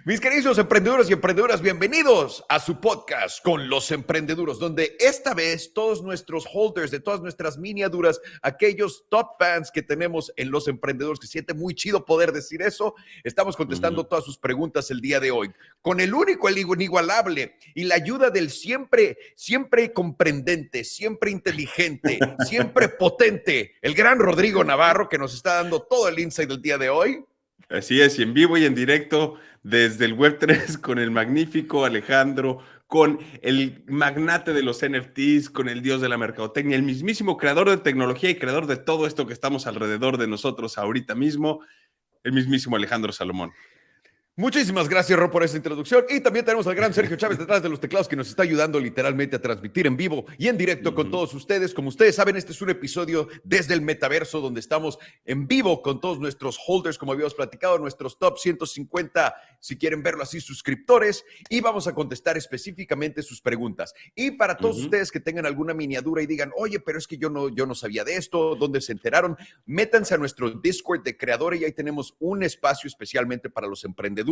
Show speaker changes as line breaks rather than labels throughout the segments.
Mis queridos emprendedores y emprendedoras, bienvenidos a su podcast con los emprendeduros, donde esta vez todos nuestros holders de todas nuestras miniaturas, aquellos top fans que tenemos en los emprendedores, que siente muy chido poder decir eso, estamos contestando todas sus preguntas el día de hoy, con el único, el inigualable y la ayuda del siempre comprendente, siempre inteligente, siempre potente, el gran Rodrigo Navarro, que nos está dando todo el insight del día de hoy.
Así es, y en vivo y en directo desde el Web3 con el magnífico Alejandro, con el magnate de los NFTs, con el dios de la mercadotecnia, el mismísimo creador de tecnología y creador de todo esto que estamos alrededor de nosotros ahorita mismo, el mismísimo Alejandro Salomón.
Muchísimas gracias, Ro, por esa introducción. Y también tenemos al gran Sergio Chávez detrás de los teclados, que nos está ayudando literalmente a transmitir en vivo y en directo con todos ustedes. Como ustedes saben, este es un episodio desde el metaverso, donde estamos en vivo con todos nuestros holders, como habíamos platicado, nuestros top 150, si quieren verlo así, suscriptores, y vamos a contestar específicamente sus preguntas. Y para todos ustedes que tengan alguna miniatura y digan, oye, pero es que yo no sabía de esto, ¿dónde se enteraron? Métanse a nuestro Discord de creadores y ahí tenemos un espacio especialmente para los emprendedores.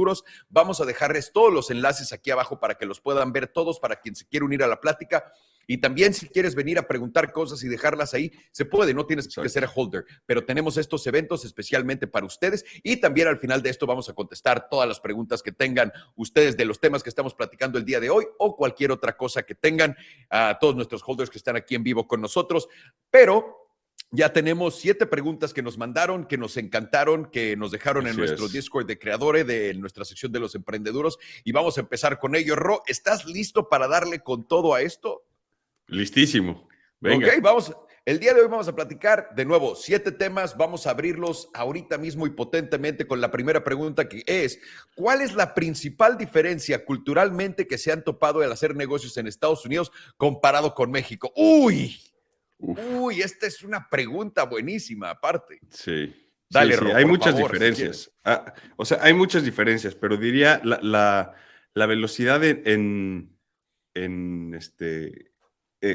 Vamos a dejarles todos los enlaces aquí abajo para que los puedan ver todos, para quien se quiera unir a la plática. Y también si quieres venir a preguntar cosas y dejarlas ahí, se puede, no tienes que ser holder, pero tenemos estos eventos especialmente para ustedes y también al final de esto vamos a contestar todas las preguntas que tengan ustedes de los temas que estamos platicando el día de hoy o cualquier otra cosa que tengan a todos nuestros holders que están aquí en vivo con nosotros. Pero ya tenemos 7 preguntas que nos mandaron, que nos encantaron, que nos dejaron en nuestro Discord de creadores, de nuestra sección de los emprendeduros, y vamos a empezar con ello. Ro, ¿estás listo para darle con todo a esto?
Listísimo. Venga.
Ok, vamos. El día de hoy vamos a platicar de nuevo 7 temas. Vamos a abrirlos ahorita mismo y potentemente con la primera pregunta, que es: ¿cuál es la principal diferencia culturalmente que se han topado al hacer negocios en Estados Unidos comparado con México? Uy, esta es una pregunta buenísima, aparte.
Sí.
Dale,
Sí,
Ro,
hay
por
muchas
favor,
diferencias. O sea, hay muchas diferencias, pero diría la velocidad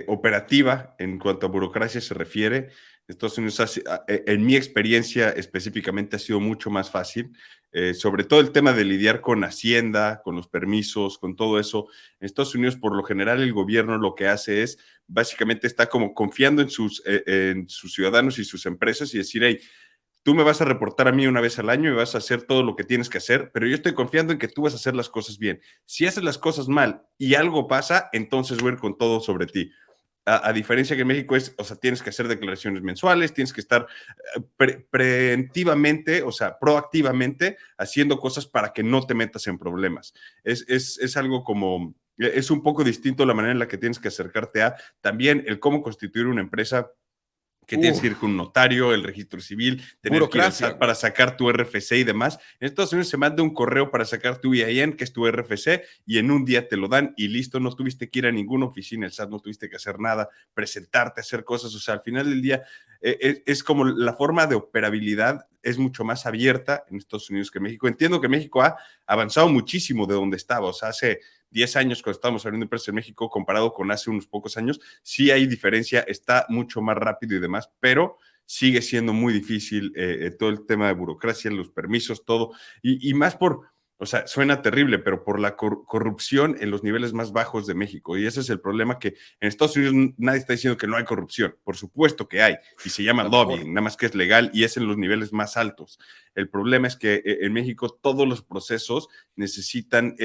operativa en cuanto a burocracia se refiere. Estados Unidos, en mi experiencia específicamente, ha sido mucho más fácil, sobre todo el tema de lidiar con Hacienda, con los permisos, con todo eso. En Estados Unidos, por lo general, el gobierno lo que hace es, básicamente está como confiando en sus ciudadanos y sus empresas y decir, hey, tú me vas a reportar a mí una vez al año y vas a hacer todo lo que tienes que hacer, pero yo estoy confiando en que tú vas a hacer las cosas bien. Si haces las cosas mal y algo pasa, entonces voy a ir con todo sobre ti. A diferencia que en México o sea, tienes que hacer declaraciones mensuales, tienes que estar preventivamente, o sea, proactivamente haciendo cosas para que no te metas en problemas. Es algo como, es un poco distinto la manera en la que tienes que acercarte a también el cómo constituir una empresa, que tienes que ir con un notario, el registro civil, tener que ir al SAT para sacar tu RFC y demás. En Estados Unidos se manda un correo para sacar tu EIN, que es tu RFC, y en un día te lo dan y listo, no tuviste que ir a ninguna oficina, el SAT no tuviste que hacer nada, presentarte, hacer cosas. O sea, al final del día es como la forma de operabilidad es mucho más abierta en Estados Unidos que México. Entiendo que México ha avanzado muchísimo de donde estaba. O sea, hace 10 años cuando estábamos abriendo empresas en México comparado con hace unos pocos años, sí hay diferencia, está mucho más rápido y demás, pero sigue siendo muy difícil todo el tema de burocracia, los permisos, todo, y más o sea, suena terrible, pero por la corrupción en los niveles más bajos de México. Y ese es el problema, que en Estados Unidos nadie está diciendo que no hay corrupción. Por supuesto que hay, y se llama lobbying, nada más que es legal y es en los niveles más altos. El problema es que en México todos los procesos necesitan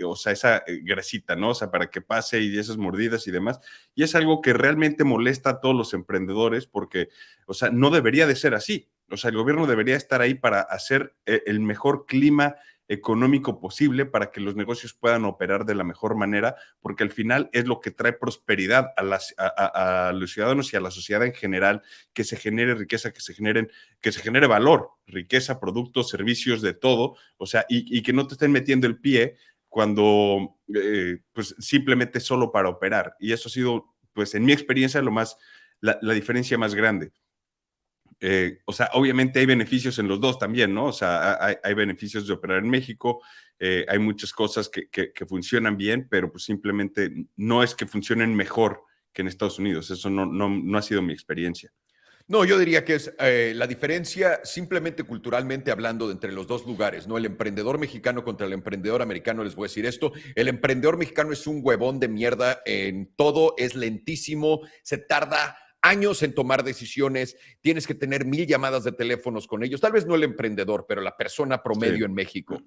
o sea, esa grasita, ¿no? O sea, para que pase y esas mordidas y demás. Y es algo que realmente molesta a todos los emprendedores porque, o sea, no debería de ser así. O sea, el gobierno debería estar ahí para hacer el mejor clima económico posible para que los negocios puedan operar de la mejor manera, porque al final es lo que trae prosperidad a los ciudadanos y a la sociedad en general, que se genere riqueza, que se genere valor, riqueza, productos, servicios, de todo, o sea, y que no te estén metiendo el pie cuando, pues simplemente solo para operar. Y eso ha sido, pues en mi experiencia, la diferencia más grande. O sea, obviamente hay beneficios en los dos también, ¿no? O sea, hay beneficios de operar en México, hay muchas cosas que funcionan bien, pero pues simplemente no es que funcionen mejor que en Estados Unidos. Eso no ha sido mi experiencia.
No, yo diría que es la diferencia simplemente culturalmente hablando de entre los dos lugares, ¿no? El emprendedor mexicano contra el emprendedor americano, les voy a decir esto, el emprendedor mexicano es un huevón de mierda en todo, es lentísimo, se tarda años en tomar decisiones, tienes que tener 1000 llamadas de teléfonos con ellos, tal vez no el emprendedor, pero la persona promedio
Sí.
en México.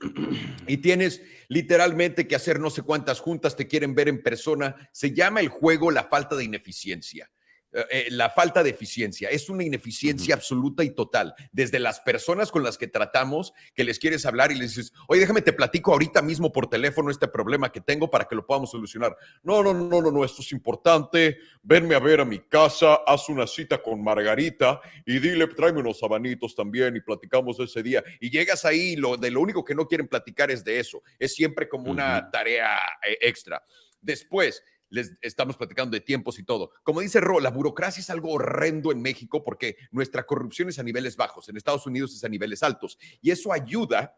Y tienes literalmente que hacer no sé cuántas juntas, te quieren ver en persona, se llama el juego la falta de ineficiencia. La falta de eficiencia. Es una ineficiencia absoluta y total. Desde las personas con las que tratamos, que les quieres hablar y les dices, oye, déjame te platico ahorita mismo por teléfono este problema que tengo para que lo podamos solucionar. No, esto es importante. Venme a ver a mi casa, haz una cita con Margarita y dile, tráeme unos abanitos también y platicamos ese día. Y llegas ahí y lo único que no quieren platicar es de eso. Es siempre como una tarea extra. Después, les estamos platicando de tiempos y todo. Como dice Ro, la burocracia es algo horrendo en México porque nuestra corrupción es a niveles bajos, en Estados Unidos es a niveles altos y eso ayuda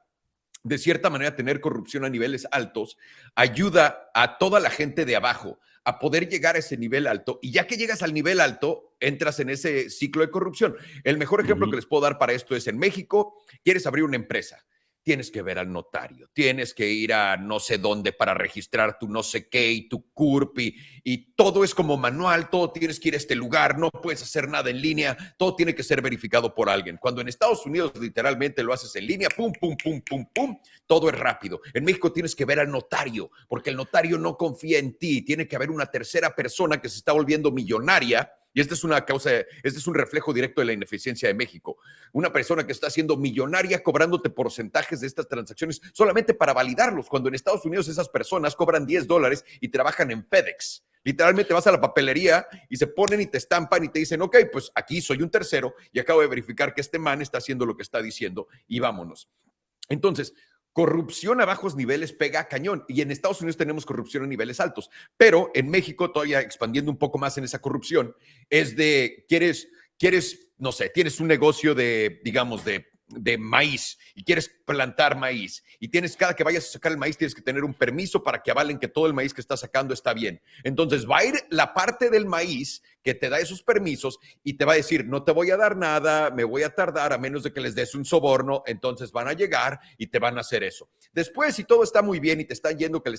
de cierta manera a tener corrupción a niveles altos, ayuda a toda la gente de abajo a poder llegar a ese nivel alto y ya que llegas al nivel alto, entras en ese ciclo de corrupción. El mejor ejemplo que les puedo dar para esto es en México, quieres abrir una empresa. Tienes que ver al notario, tienes que ir a no sé dónde para registrar tu no sé qué y tu CURP y todo es como manual, todo tienes que ir a este lugar, no puedes hacer nada en línea, todo tiene que ser verificado por alguien. Cuando en Estados Unidos literalmente lo haces en línea, pum, pum, pum, pum, pum, todo es rápido. En México tienes que ver al notario porque el notario no confía en ti, tiene que haber una tercera persona que se está volviendo millonaria. Y esta es una causa, este es un reflejo directo de la ineficiencia de México. Una persona que está siendo millonaria cobrándote porcentajes de estas transacciones solamente para validarlos, cuando en Estados Unidos esas personas cobran $10 y trabajan en FedEx. Literalmente vas a la papelería y se ponen y te estampan y te dicen, ok, pues aquí soy un tercero y acabo de verificar que este man está haciendo lo que está diciendo y vámonos. Entonces, corrupción a bajos niveles pega a cañón y en Estados Unidos tenemos corrupción a niveles altos, pero en México todavía expandiendo un poco más en esa corrupción es de, no sé, tienes un negocio de, digamos, de maíz y quieres plantar maíz y tienes cada que vayas a sacar el maíz tienes que tener un permiso para que avalen que todo el maíz que estás sacando está bien. Entonces va a ir la parte del maíz que te da esos permisos y te va a decir, no te voy a dar nada, me voy a tardar a menos de que les des un soborno, entonces van a llegar y te van a hacer eso. Después, si todo está muy bien y te están yendo que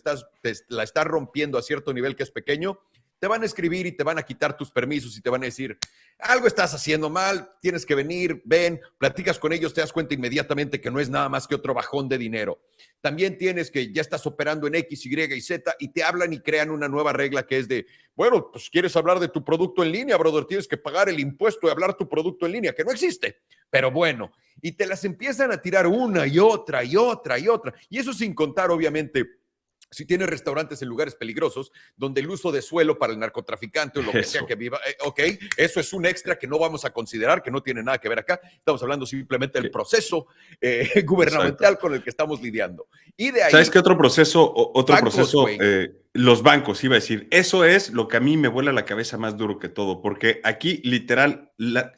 la estás rompiendo a cierto nivel que es pequeño, te van a escribir y te van a quitar tus permisos y te van a decir, algo estás haciendo mal, tienes que venir, ven, platicas con ellos, te das cuenta inmediatamente que no es nada más que otro bajón de dinero. También tienes que ya estás operando en X, Y y Z y te hablan y crean una nueva regla que es de, bueno, pues quieres hablar de tu producto en línea, brother, tienes que pagar el impuesto de hablar tu producto en línea, que no existe, pero bueno, y te las empiezan a tirar una y otra y otra y otra, y eso sin contar, obviamente, si tienes restaurantes en lugares peligrosos, donde el uso de suelo para el narcotraficante o lo que sea que viva, ok, eso es un extra que no vamos a considerar, que no tiene nada que ver acá. Estamos hablando simplemente del proceso gubernamental con el que estamos lidiando. Y de ahí,
¿sabes qué otro proceso?
bancos,
Los bancos, iba a decir. Eso es lo que a mí me vuela la cabeza más duro que todo, porque aquí literal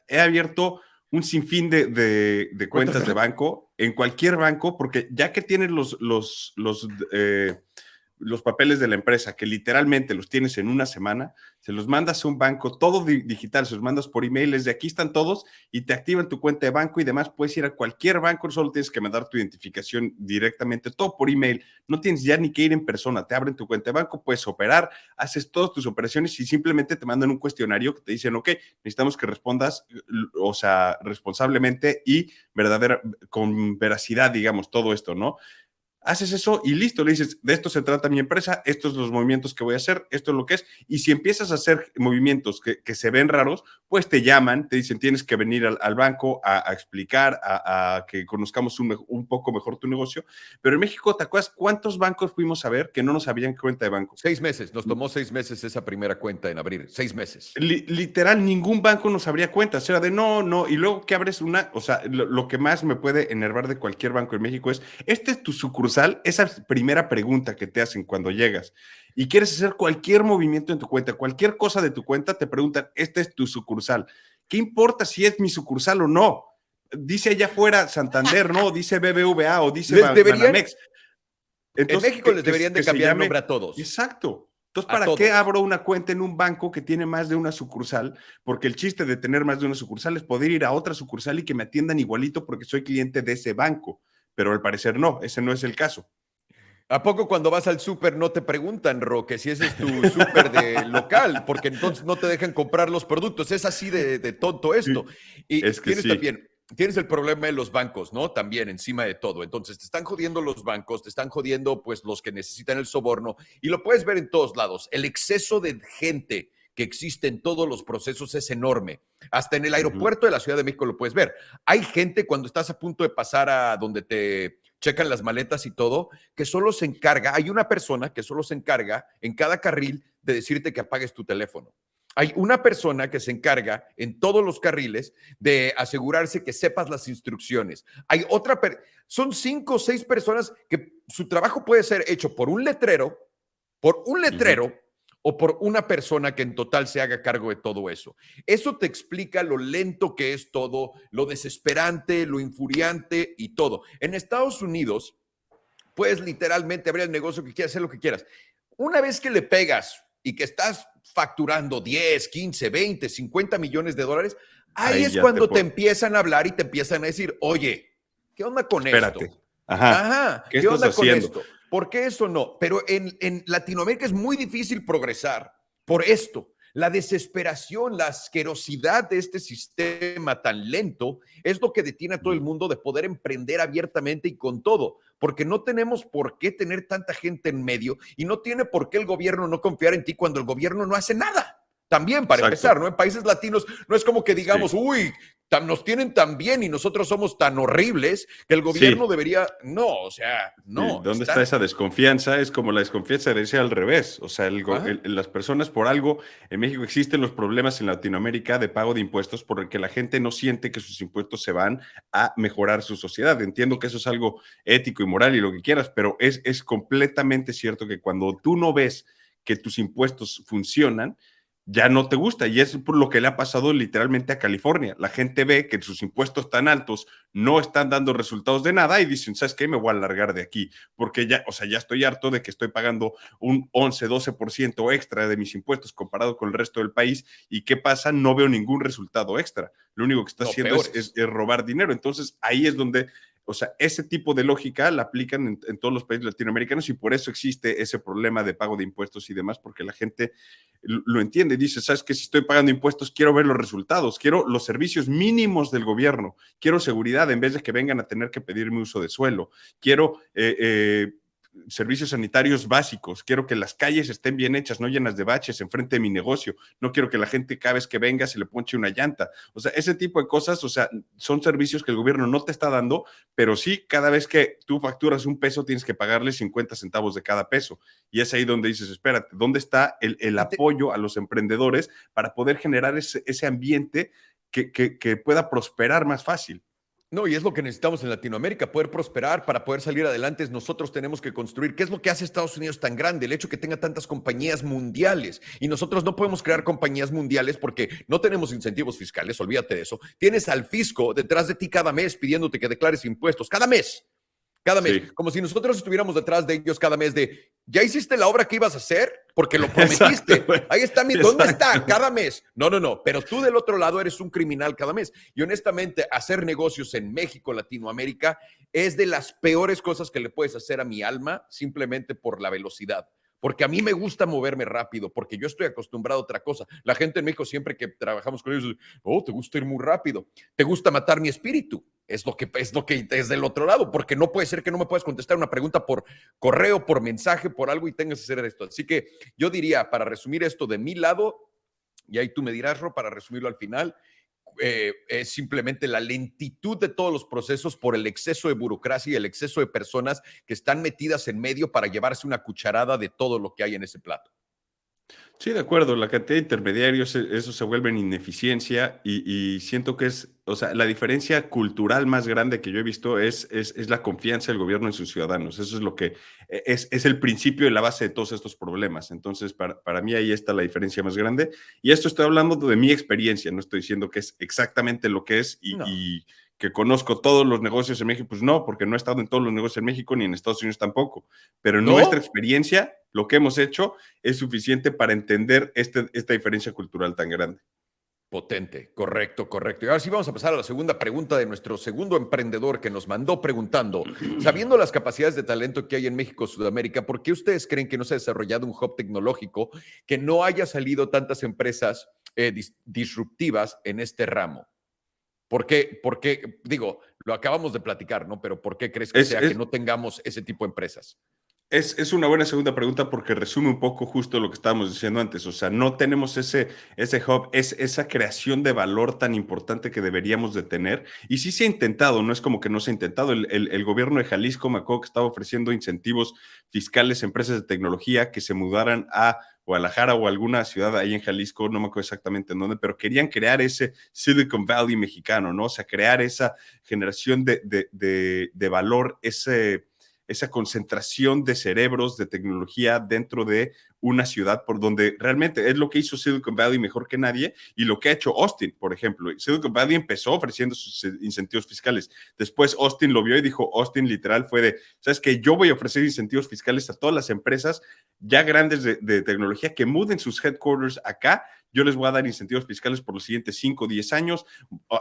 he abierto un sinfín de cuentas de banco, en cualquier banco, porque ya que tienes los papeles de la empresa, que literalmente los tienes en una semana, se los mandas a un banco, todo digital, se los mandas por email, desde aquí están todos y te activan tu cuenta de banco y demás, puedes ir a cualquier banco, solo tienes que mandar tu identificación directamente, todo por email, no tienes ya ni que ir en persona, te abren tu cuenta de banco, puedes operar, haces todas tus operaciones y simplemente te mandan un cuestionario que te dicen, ok, necesitamos que respondas, o sea, responsablemente y con veracidad, digamos, todo esto, ¿no? Haces eso y listo, le dices, de esto se trata mi empresa, estos son los movimientos que voy a hacer, esto es lo que es, y si empiezas a hacer movimientos que se ven raros, pues te llaman, te dicen, tienes que venir al banco a explicar, a que conozcamos un poco mejor tu negocio, pero en México, ¿te acuerdas cuántos bancos fuimos a ver que no nos abrían cuenta de banco?
6 meses, nos tomó 6 meses esa primera cuenta en abrir, 6 meses.
Literal, ningún banco nos abría cuentas, era de no, y luego que abres una, o sea, lo que más me puede enervar de cualquier banco en México es, ¿este es tu sucursal? Esa primera pregunta que te hacen cuando llegas y quieres hacer cualquier movimiento en tu cuenta, cualquier cosa de tu cuenta, te preguntan, ¿este es tu sucursal? ¿Qué importa si es mi sucursal o no? Dice allá afuera Santander, ¿no? Dice BBVA o dice Banamex.
Entonces, en México les deberían de cambiar el nombre a todos.
Exacto. Entonces,
A
¿para qué
todos.
abro una cuenta en un banco que tiene más de una sucursal? Porque el chiste de tener más de una sucursal es poder ir a otra sucursal y que me atiendan igualito porque soy cliente de ese banco. Pero al parecer no, ese no es el caso.
¿A poco cuando vas al súper no te preguntan, Roque, si ese es tu súper de local? Porque entonces no te dejan comprar los productos. Es así de tonto esto.
Es
Y
que
tienes
sí.
también, tienes el problema de los bancos, ¿no? También encima de todo. Entonces te están jodiendo los bancos, te están jodiendo pues los que necesitan el soborno y lo puedes ver en todos lados. El exceso de gente que existe en todos los procesos es enorme. Hasta en el
Ujú,
aeropuerto de la Ciudad de México lo puedes ver. Hay gente cuando estás a punto de pasar a donde te checan las maletas y todo, que solo se encarga, hay una persona que solo se encarga en cada carril de decirte que apagues tu teléfono. Hay una persona que se encarga en todos los carriles de asegurarse que sepas las instrucciones. Hay otra, son 5 o 6 personas que su trabajo puede ser hecho por un
ujú.
letrero o por una persona que en total se haga cargo de todo eso. Eso te explica lo lento que es todo, lo desesperante, lo infuriante y todo. En Estados Unidos, puedes literalmente abrir el negocio que quieras, hacer lo que quieras. Una vez que le pegas y que estás facturando 10, 15, 20, 50 millones de dólares, ahí
Ahí
es
ya te
cuando te
puedo.
empiezan a hablar y te empiezan a decir, oye, ¿qué onda con
Espérate.
esto?
Ajá.
Ajá,
¿Qué
¿qué
estás
onda con
haciendo?
esto? ¿Por qué eso no? Pero en Latinoamérica es muy difícil progresar por esto. La desesperación, la asquerosidad de este sistema tan lento es lo que detiene a todo el mundo de poder emprender abiertamente y con todo, porque no tenemos por qué tener tanta gente en medio y no tiene por qué el gobierno no confiar en ti cuando el gobierno no hace nada. También, para empezar,
Exacto.
¿no? En países latinos no es como que digamos,
Sí.
uy, nos tienen tan bien y nosotros somos tan horribles que el gobierno
Sí.
debería, no, o sea,
Sí,
no,
¿dónde está
están,
esa desconfianza? Es como la desconfianza de ser al revés. O sea,
ajá,
las personas por algo, en México existen los problemas en Latinoamérica de pago de impuestos porque la gente no siente que sus impuestos se van a mejorar su sociedad. Entiendo que eso es algo ético y moral y lo que quieras, pero es completamente cierto que cuando tú no ves que tus impuestos funcionan, ya no te gusta. Y es por lo que le ha pasado literalmente a California. La gente ve que sus impuestos tan altos no están dando resultados de nada y dicen, ¿sabes qué? Me voy a largar de aquí, porque ya, o sea, ya estoy harto de que estoy pagando un 11-12% extra de mis impuestos comparado con el resto del país y ¿qué pasa? No veo ningún resultado extra. Lo único que está
no,
haciendo
peores.
es robar dinero. Entonces, ahí es donde, o sea, ese tipo de lógica la aplican en todos los países latinoamericanos y por eso existe ese problema de pago de impuestos y demás, porque la gente lo entiende. Dice, ¿sabes qué? Si estoy pagando impuestos, quiero ver los resultados, quiero los servicios mínimos del gobierno, quiero seguridad en vez de que vengan a tener que pedirme uso de suelo, quiero servicios sanitarios básicos, quiero que las calles estén bien hechas, no llenas de baches enfrente de mi negocio, no quiero que la gente cada vez que venga se le ponche una llanta. O sea, ese tipo de cosas, o sea, son servicios que el gobierno no te está dando, pero sí, cada vez que tú facturas un peso tienes que pagarle 50 centavos de cada peso. Y es ahí donde dices, espérate, ¿dónde está el
Y te,
apoyo a los emprendedores para poder generar ese ambiente que pueda prosperar más fácil?
No, y es lo que necesitamos en Latinoamérica, poder prosperar, para poder salir adelante, nosotros tenemos que construir. ¿Qué es lo que hace Estados Unidos tan grande? El hecho que tenga tantas compañías mundiales. Y nosotros no podemos crear compañías mundiales porque no tenemos incentivos fiscales, olvídate de eso. Tienes al fisco detrás de ti cada mes pidiéndote que declares impuestos, cada mes,
Sí,
como si nosotros estuviéramos detrás de ellos cada mes de, ¿ya hiciste la obra que ibas a hacer? Porque lo
exacto,
prometiste. Ahí está ¿dónde está?
exacto.
Cada mes. No, no, no, pero tú del otro lado eres un criminal cada mes. Y honestamente, hacer negocios en México, Latinoamérica, es de las peores cosas que le puedes hacer a mi alma simplemente por la velocidad. Porque a mí me gusta moverme rápido, porque yo estoy acostumbrado a otra cosa. La gente en México, siempre que trabajamos con ellos, oh, te gusta ir muy rápido, te gusta matar mi espíritu. Es lo que es del otro lado, porque no puede ser que no me puedas contestar una pregunta por correo, por mensaje, por algo y tengas que hacer esto. Así que yo diría, para resumir esto de mi lado, y ahí tú me dirás, Ro, para resumirlo al final, es simplemente la lentitud de todos los procesos por el exceso de burocracia y el exceso de personas que están metidas en medio para llevarse una cucharada de todo lo que hay en ese plato.
Sí, de acuerdo, la cantidad de intermediarios, eso se vuelve en ineficiencia y siento que es, o sea, la diferencia cultural más grande que yo he visto es la confianza del gobierno en sus ciudadanos. Eso es lo que es el principio y la base de todos estos problemas. Entonces, para mí ahí está la diferencia más grande. Y esto estoy hablando de mi experiencia, no estoy diciendo que es exactamente lo que es
No,
y que conozco todos los negocios en México, pues no, porque no he estado en todos los negocios en México ni en Estados Unidos tampoco, pero nuestra
no,
experiencia lo que hemos hecho es suficiente para entender esta diferencia cultural tan grande.
Potente, correcto, correcto. Y ahora sí vamos a pasar a la segunda pregunta de nuestro segundo emprendedor que nos mandó preguntando, sabiendo las capacidades de talento que hay en México, Sudamérica, ¿por qué ustedes creen que no se ha desarrollado un hub tecnológico, que no haya salido tantas empresas disruptivas en este ramo? ¿Por qué? Porque, digo, lo acabamos de platicar, ¿no? Pero ¿por qué crees que sea que no tengamos ese tipo de empresas?
Es una buena segunda pregunta porque resume un poco justo lo que estábamos diciendo antes. O sea, no tenemos ese hub, esa creación de valor tan importante que deberíamos de tener. Y sí se ha intentado, no es como que no se ha intentado. El gobierno de Jalisco, me acuerdo que estaba ofreciendo incentivos fiscales a empresas de tecnología que se mudaran a Guadalajara o alguna ciudad ahí en Jalisco, no me acuerdo exactamente en dónde, pero querían crear ese Silicon Valley mexicano, ¿no? O sea, crear esa generación de valor, esa concentración de cerebros, de tecnología dentro de una ciudad por donde realmente es lo que hizo Silicon Valley mejor que nadie y lo que ha hecho Austin, por ejemplo. Silicon Valley empezó ofreciendo sus incentivos fiscales. Después Austin lo vio y dijo, Austin literal fue de, ¿sabes qué? Yo voy a ofrecer incentivos fiscales a todas las empresas ya grandes de tecnología que muden sus headquarters acá. Yo les voy a dar incentivos fiscales por los siguientes 5 o 10 años.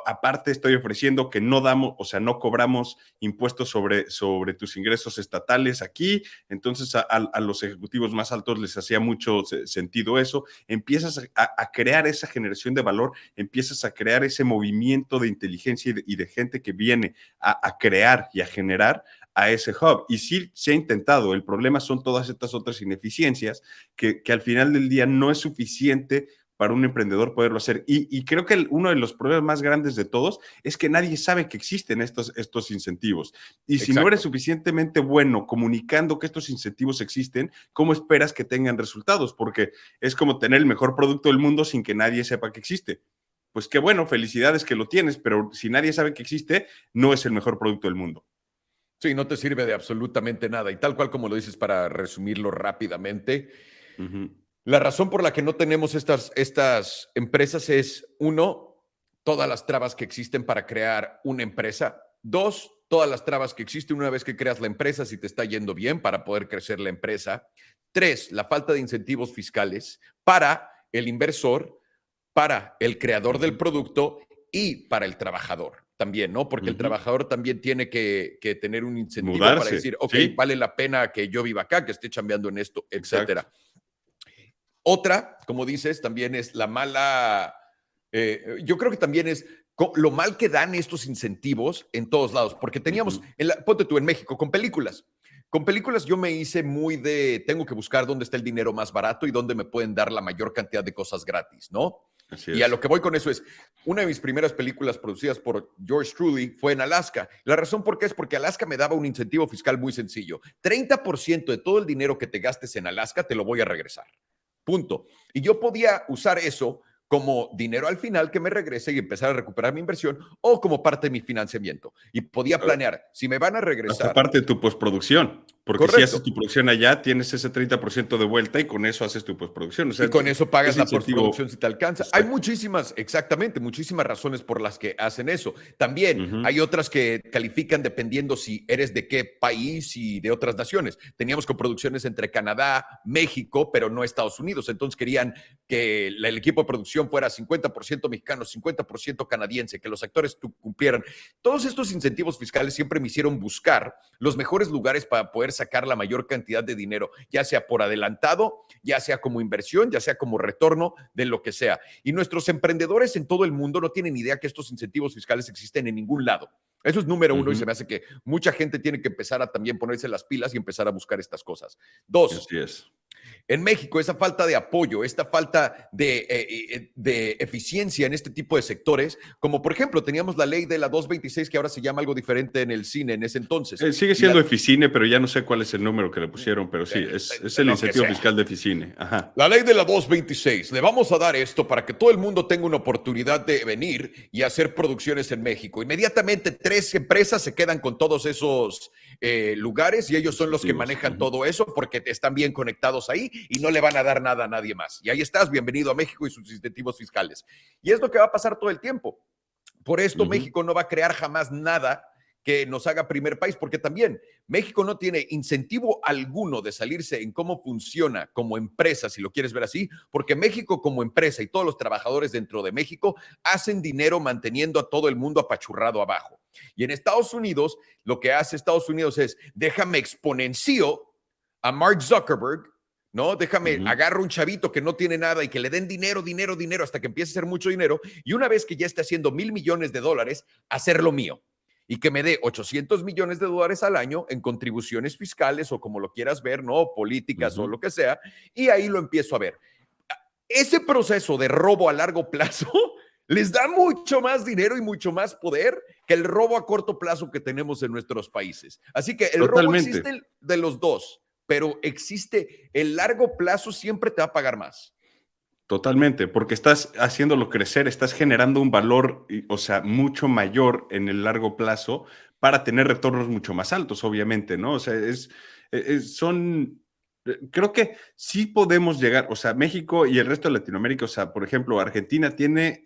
Aparte, estoy ofreciendo que no damos, o sea, no cobramos impuestos sobre tus ingresos estatales aquí. Entonces, a los ejecutivos más altos les hacía mucho sentido eso. Empiezas a crear esa generación de valor, empiezas a crear ese movimiento de inteligencia y de gente que viene a crear y a generar a ese hub. Y sí se ha intentado. El problema son todas estas otras ineficiencias que al final del día no es suficiente para un emprendedor poderlo hacer. Y creo que uno de los problemas más grandes de todos es que nadie sabe que existen estos incentivos. Y si no eres suficientemente bueno comunicando que estos incentivos existen, ¿cómo esperas que tengan resultados? Porque es como tener el mejor producto del mundo sin que nadie sepa que existe. Pues qué bueno, felicidades que lo tienes, pero si nadie sabe que existe, no es el mejor producto del mundo.
Sí, no te sirve de absolutamente nada. Y tal cual como lo dices, para resumirlo rápidamente, la razón por la que no tenemos estas empresas es, uno, todas las trabas que existen para crear una empresa. Dos, todas las trabas que existen una vez que creas la empresa, si te está yendo bien para poder crecer la empresa. Tres, la falta de incentivos fiscales para el inversor, para el creador del producto y para el trabajador también, ¿no? Porque el trabajador también tiene que tener un incentivo para decir, ok, ¿sí? Vale la pena que yo viva acá, que esté chambeando en esto, etcétera. Exacto. Otra, como dices, también es la mala, yo creo que también es lo mal que dan estos incentivos en todos lados, porque teníamos, ponte tú en México, con películas. Con películas yo me hice muy de, tengo que buscar dónde está el dinero más barato y dónde me pueden dar la mayor cantidad de cosas gratis, ¿no? Y a lo que voy con eso es, una de mis primeras películas producidas por George Truly fue en Alaska. La razón por qué es porque Alaska me daba un incentivo fiscal muy sencillo. 30% de todo el dinero que te gastes en Alaska te lo voy a regresar. Punto. Y yo podía usar eso como dinero al final que me regrese y empezar a recuperar mi inversión o como parte de mi financiamiento. Y podía planear, si me van a regresar.
Hasta parte de tu postproducción. Porque correcto. Si haces tu producción allá, tienes ese 30% de vuelta y con eso haces tu postproducción. O sea,
y con eso pagas la postproducción si te alcanza. Exacto. Hay muchísimas, exactamente, muchísimas razones por las que hacen eso. También hay otras que califican dependiendo si eres de qué país y de otras naciones. Teníamos coproducciones entre Canadá, México, pero no Estados Unidos. Entonces querían que el equipo de producción fuera 50% mexicano, 50% canadiense, que los actores cumplieran. Todos estos incentivos fiscales siempre me hicieron buscar los mejores lugares para poder sacar la mayor cantidad de dinero, ya sea por adelantado, ya sea como inversión, ya sea como retorno, de lo que sea. Y nuestros emprendedores en todo el mundo no tienen idea que estos incentivos fiscales existen en ningún lado. Eso es número uno y se me hace que mucha gente tiene que empezar a también ponerse las pilas y empezar a buscar estas cosas. Dos, así es. En México, esa falta de apoyo, esta falta de eficiencia en este tipo de sectores, como por ejemplo teníamos la ley de la 226 que ahora se llama algo diferente en el cine en ese entonces.
Sigue siendo Eficine, pero ya no sé cuál es el número que le pusieron, pero sí, es el incentivo fiscal de Eficine. Ajá.
La ley de la 226, le vamos a dar esto para que todo el mundo tenga una oportunidad de venir y hacer producciones en México. Inmediatamente 3 empresas se quedan con todos esos lugares y ellos son los que manejan todo eso porque están bien conectados ahí y no le van a dar nada a nadie más. Y ahí estás, bienvenido a México y sus incentivos fiscales. Y es lo que va a pasar todo el tiempo. Por esto México no va a crear jamás nada que nos haga primer país, porque también México no tiene incentivo alguno de salirse en cómo funciona como empresa, si lo quieres ver así, porque México como empresa y todos los trabajadores dentro de México hacen dinero manteniendo a todo el mundo apachurrado abajo. Y en Estados Unidos, lo que hace Estados Unidos es, déjame exponencio a Mark Zuckerberg, ¿no? Déjame, agarro un chavito que no tiene nada y que le den dinero, dinero, dinero, hasta que empiece a hacer mucho dinero, y una vez que ya esté haciendo $1,000,000,000, hacerlo mío. Y que me dé $800,000,000 al año en contribuciones fiscales o como lo quieras ver, ¿no? Políticas o lo que sea, y ahí lo empiezo a ver. Ese proceso de robo a largo plazo les da mucho más dinero y mucho más poder que el robo a corto plazo que tenemos en nuestros países. Así que el robo
Totalmente.
existe de los dos, pero existe el largo plazo, siempre te va a pagar más.
Totalmente, porque estás haciéndolo crecer, estás generando un valor, o sea, mucho mayor en el largo plazo para tener retornos mucho más altos, obviamente, ¿no? O sea, creo que sí podemos llegar, o sea, México y el resto de Latinoamérica, o sea, por ejemplo, Argentina tiene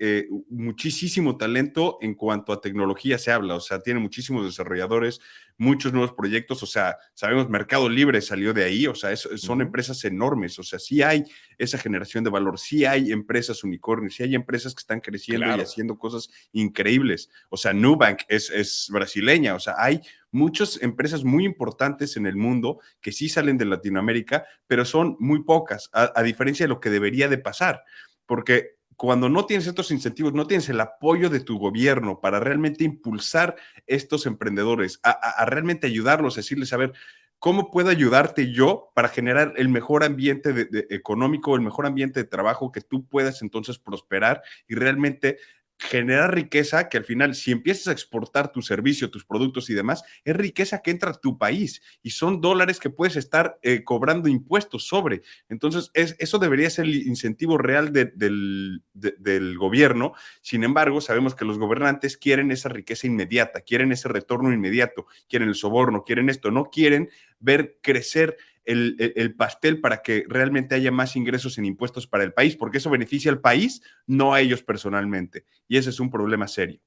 muchísimo talento en cuanto a tecnología se habla, o sea, tiene muchísimos desarrolladores, muchos nuevos proyectos, o sea, sabemos Mercado Libre salió de ahí, o sea, son empresas enormes, o sea, sí hay esa generación de valor, sí hay empresas unicornios, sí hay empresas que están creciendo y haciendo cosas increíbles, o sea, Nubank es brasileña, o sea, hay muchas empresas muy importantes en el mundo que sí salen de Latinoamérica, pero son muy pocas, a diferencia de lo que debería de pasar, porque cuando no tienes estos incentivos, no tienes el apoyo de tu gobierno para realmente impulsar estos emprendedores, a realmente ayudarlos, a decirles, a ver, ¿cómo puedo ayudarte yo para generar el mejor ambiente económico, el mejor ambiente de trabajo que tú puedas entonces prosperar y realmente generar riqueza que al final, si empiezas a exportar tu servicio, tus productos y demás, es riqueza que entra a tu país y son dólares que puedes estar cobrando impuestos sobre. Entonces, eso debería ser el incentivo real del gobierno. Sin embargo, sabemos que los gobernantes quieren esa riqueza inmediata, quieren ese retorno inmediato, quieren el soborno, quieren esto, no quieren ver crecer el pastel para que realmente haya más ingresos en impuestos para el país, porque eso beneficia al país, no a ellos personalmente. Y ese es un problema serio.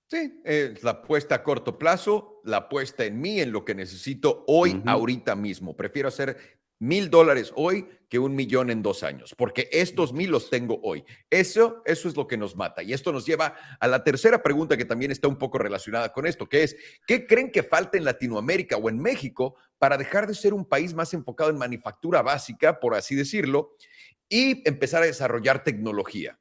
Sí, la apuesta a corto plazo, la apuesta en mí, en lo que necesito hoy, ahorita mismo. Prefiero hacer $1,000 hoy que 1,000,000 en 2 años, porque estos 1,000 los tengo hoy. Eso es lo que nos mata. Y esto nos lleva a la tercera pregunta que también está un poco relacionada con esto, que es, ¿qué creen que falta en Latinoamérica o en México para dejar de ser un país más enfocado en manufactura básica, por así decirlo, y empezar a desarrollar tecnología?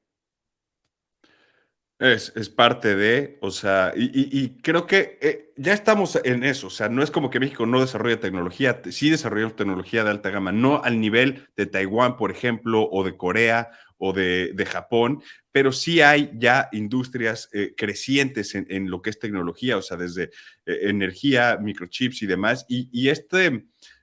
Es parte de, o sea, y creo que ya estamos en eso, o sea, no es como que México no desarrolla tecnología, sí desarrollamos tecnología de alta gama, no al nivel de Taiwán, por ejemplo, o de Corea o de Japón, pero sí hay ya industrias crecientes en lo que es tecnología, o sea, desde energía, microchips y demás, y esta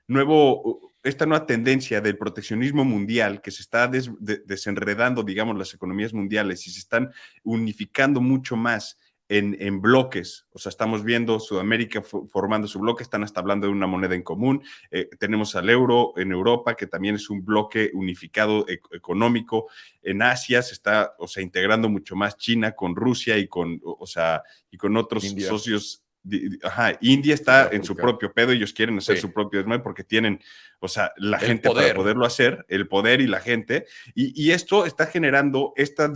nueva tendencia del proteccionismo mundial que se está desenredando, digamos, las economías mundiales y se están unificando mucho más en bloques. O sea, estamos viendo Sudamérica formando su bloque, están hasta hablando de una moneda en común. Tenemos al euro en Europa, que también es un bloque unificado económico. En Asia se está, o sea, integrando mucho más China con Rusia y con otros
India,
socios. India está en su
Sudáfrica.
propio pedo, ellos quieren hacer su propio desmadre porque tienen, o sea, la
El
gente para
poder.
poderlo hacer, el poder y la gente, y esto está generando esta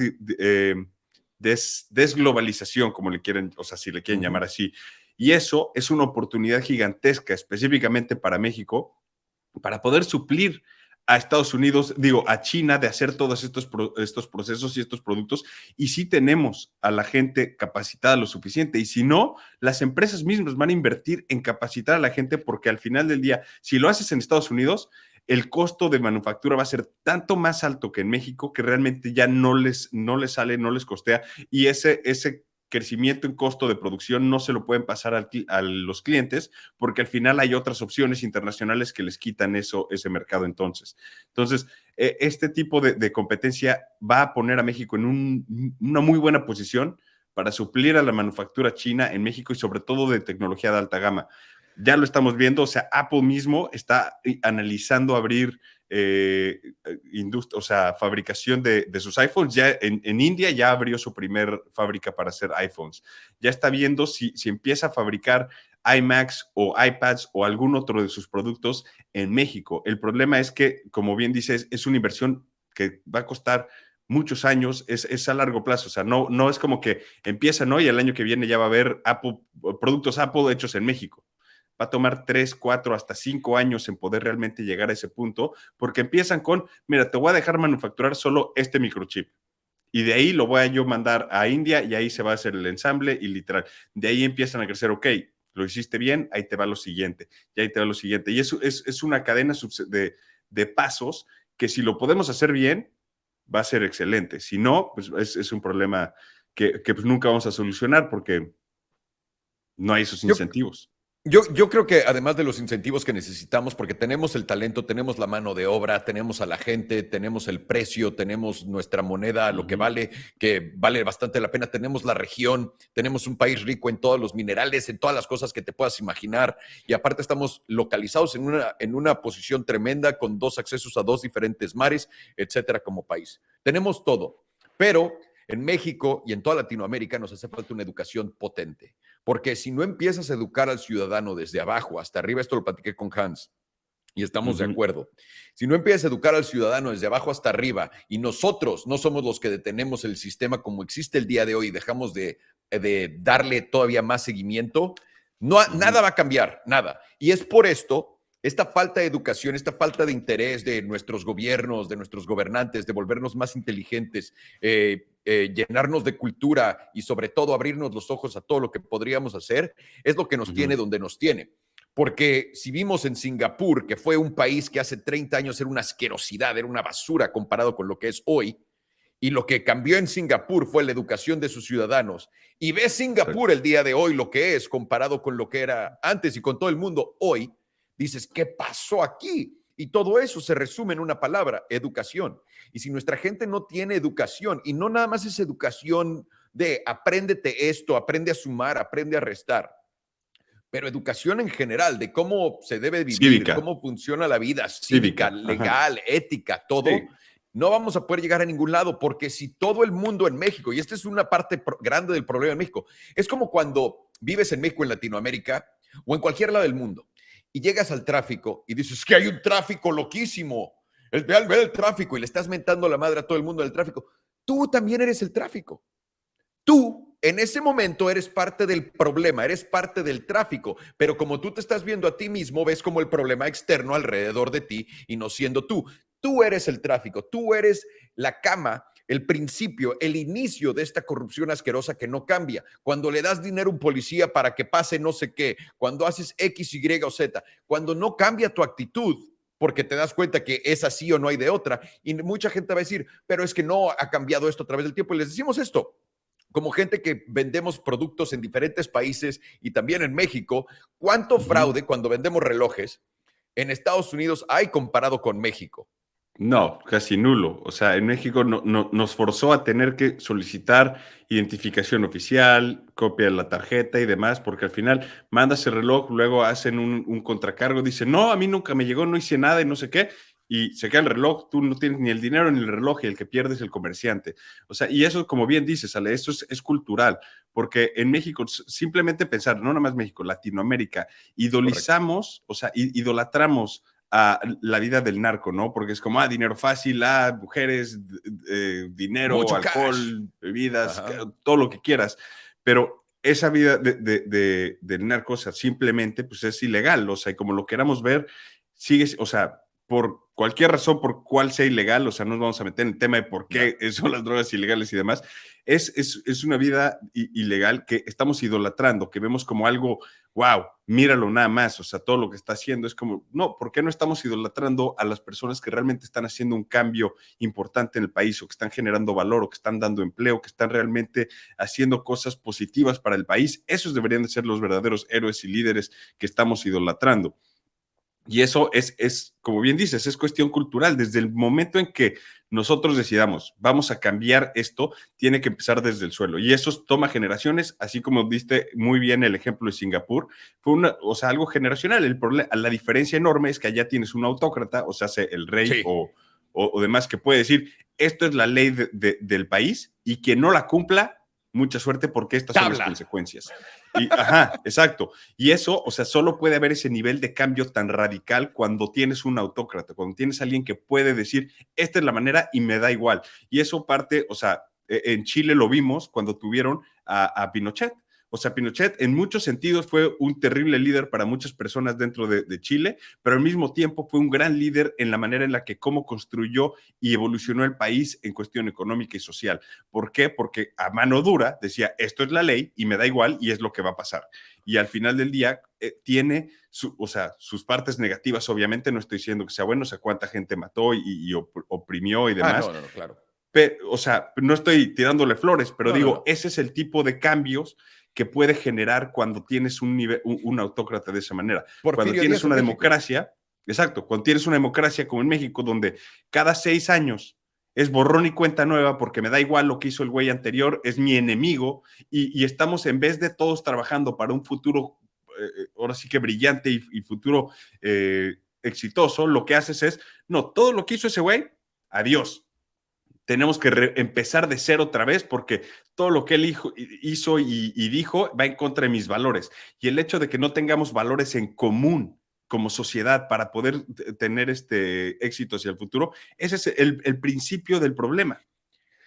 desglobalización, como le quieren, o sea, si le quieren llamar así, y eso es una oportunidad gigantesca, específicamente para México, para poder suplir a Estados Unidos, digo, a China, de hacer todos estos procesos y estos productos, y si tenemos a la gente capacitada lo suficiente, y si no, las empresas mismas van a invertir en capacitar a la gente, porque al final del día, si lo haces en Estados Unidos, el costo de manufactura va a ser tanto más alto que en México que realmente ya no les sale, no les costea, y ese crecimiento en costo de producción no se lo pueden pasar a los clientes porque al final hay otras opciones internacionales que les quitan ese mercado entonces. Entonces, este tipo de competencia va a poner a México en una muy buena posición para suplir a la manufactura china en México y sobre todo de tecnología de alta gama. Ya lo estamos viendo, o sea, Apple mismo está analizando abrir o sea, fabricación de sus iPhones. Ya en India ya abrió su primer fábrica para hacer iPhones. Ya está viendo si empieza a fabricar iMacs o iPads o algún otro de sus productos en México. El problema es que, como bien dices, es una inversión que va a costar muchos años, es a largo plazo, o sea, no es como que empieza, ¿no? Y el año que viene ya va a haber productos Apple hechos en México. Va a tomar 3, 4, hasta 5 años en poder realmente llegar a ese punto, porque empiezan con, mira, te voy a dejar manufacturar solo este microchip. Y de ahí lo voy a yo mandar a India y ahí se va a hacer el ensamble y literal. De ahí empiezan a crecer, ok, lo hiciste bien, ahí te va lo siguiente, y ahí te va lo siguiente. Y eso es una cadena de pasos que si lo podemos hacer bien, va a ser excelente. Si no, pues es un problema que pues nunca vamos a solucionar porque no hay esos
Yo,
incentivos.
yo creo que además de los incentivos que necesitamos, porque tenemos el talento, tenemos la mano de obra, tenemos a la gente, tenemos el precio, tenemos nuestra moneda, lo que vale bastante la pena, tenemos la región, tenemos un país rico en todos los minerales, en todas las cosas que te puedas imaginar, y aparte estamos localizados en una posición tremenda con 2 accesos a 2 diferentes mares, etcétera, como país. Tenemos todo, pero en México y en toda Latinoamérica nos hace falta una educación potente. Porque si no empiezas a educar al ciudadano desde abajo hasta arriba, esto lo platiqué con Hans y estamos de acuerdo. Si no empiezas a educar al ciudadano desde abajo hasta arriba y nosotros no somos los que detenemos el sistema como existe el día de hoy y dejamos de darle todavía más seguimiento, nada va a cambiar, nada. Y es por esto, esta falta de educación, esta falta de interés de nuestros gobiernos, de nuestros gobernantes, de volvernos más inteligentes, llenarnos de cultura y sobre todo abrirnos los ojos a todo lo que podríamos hacer, es lo que nos tiene donde nos tiene. Porque si vimos en Singapur, que fue un país que hace 30 años era una asquerosidad, era una basura comparado con lo que es hoy, y lo que cambió en Singapur fue la educación de sus ciudadanos, y ves Singapur el día de hoy lo que es comparado con lo que era antes y con todo el mundo hoy, dices, ¿qué pasó aquí? Y todo eso se resume en una palabra, educación. Y si nuestra gente no tiene educación, y no nada más es educación de apréndete esto, aprende a sumar, aprende a restar, pero educación en general, de cómo se debe vivir,
Cívica.
cómo funciona la vida cívica, legal, ética, todo,
Sí.
no vamos a poder llegar a ningún lado, porque si todo el mundo en México, y esta es una parte grande del problema en México, es como cuando vives en México, en Latinoamérica, o en cualquier lado del mundo, y llegas al tráfico y dices que hay un tráfico loquísimo, ve el tráfico y le estás mentando la madre a todo el mundo del tráfico. Tú también eres el tráfico. Tú en ese momento eres parte del problema, eres parte del tráfico, pero como tú te estás viendo a ti mismo, ves como el problema externo alrededor de ti y no siendo tú. Tú eres el tráfico, tú eres la cama, el principio, el inicio de esta corrupción asquerosa que no cambia. Cuando le das dinero a un policía para que pase no sé qué, cuando haces X, Y o Z, cuando no cambia tu actitud, porque te das cuenta que es así o no hay de otra, y mucha gente va a decir, pero es que no ha cambiado esto a través del tiempo, y les decimos esto como gente que vendemos productos en diferentes países y también en México, ¿cuánto fraude cuando vendemos relojes en Estados Unidos hay comparado con México?
No, casi nulo. O sea, en México nos forzó a tener que solicitar identificación oficial, copia de la tarjeta y demás, porque al final mandas el reloj, luego hacen un contracargo, dicen, no, a mí nunca me llegó, no hice nada y no sé qué, y se queda el reloj, tú no tienes ni el dinero ni el reloj y el que pierde es el comerciante. O sea, y eso, como bien dices, Ale, eso es cultural, porque en México, simplemente pensar, no nada más México, Latinoamérica, idolizamos, correcto, o sea, idolatramos a la vida del narco, ¿no? Porque es como, dinero fácil, mujeres, dinero,
Mucho
alcohol,
cash.
bebidas, todo lo que quieras. Pero esa vida del narco, o sea, simplemente, pues es ilegal, o sea, y como lo queramos ver, sigue, o sea, por cualquier razón, por cuál sea ilegal, o sea, no nos vamos a meter en el tema de por qué son las drogas ilegales y demás, es una vida ilegal que estamos idolatrando, que vemos como algo, wow, míralo nada más, o sea, todo lo que está haciendo es como, no, ¿por qué no estamos idolatrando a las personas que realmente están haciendo un cambio importante en el país o que están generando valor o que están dando empleo, que están realmente haciendo cosas positivas para el país? Esos deberían de ser los verdaderos héroes y líderes que estamos idolatrando. Y eso es, como bien dices, es cuestión cultural. Desde el momento en que nosotros decidamos, vamos a cambiar esto, tiene que empezar desde el suelo. Y eso toma generaciones, así como diste muy bien el ejemplo de Singapur, fue o sea, algo generacional. La diferencia enorme es que allá tienes un autócrata, o sea, el rey
Sí,
o demás, que puede decir, esto es la ley del país y quien no la cumpla, mucha suerte porque estas son las
tabla.
consecuencias. Y, ajá, exacto. Y eso, o sea, solo puede haber ese nivel de cambio tan radical cuando tienes un autócrata, cuando tienes a alguien que puede decir, esta es la manera y me da igual. Y eso parte, o sea, en Chile lo vimos cuando tuvieron a Pinochet. O sea, Pinochet en muchos sentidos fue un terrible líder para muchas personas dentro de Chile, pero al mismo tiempo fue un gran líder en la manera en la que cómo construyó y evolucionó el país en cuestión económica y social. ¿Por qué? Porque a mano dura decía, esto es la ley y me da igual y es lo que va a pasar. Y al final del día tiene o sea, sus partes negativas, obviamente, no estoy diciendo que sea bueno, o sea, cuánta gente mató y oprimió y
Ah,
demás,
no, claro.
pero, o sea, no estoy tirándole flores, pero
No, no,
digo,
no.
ese es el tipo de cambios que puede generar cuando tienes un autócrata de esa manera. Cuando
Porfirio
tienes
Díaz en
una
México.
democracia, exacto, cuando tienes una democracia como en México, donde cada 6 años es borrón y cuenta nueva porque me da igual lo que hizo el güey anterior, es mi enemigo, y estamos en vez de todos trabajando para un futuro, ahora sí que brillante y futuro exitoso, lo que haces es, no, todo lo que hizo ese güey, adiós, tenemos que empezar de cero otra vez porque todo lo que él hizo y dijo va en contra de mis valores. Y el hecho de que no tengamos valores en común como sociedad para poder tener este éxito hacia el futuro, ese es el principio del problema.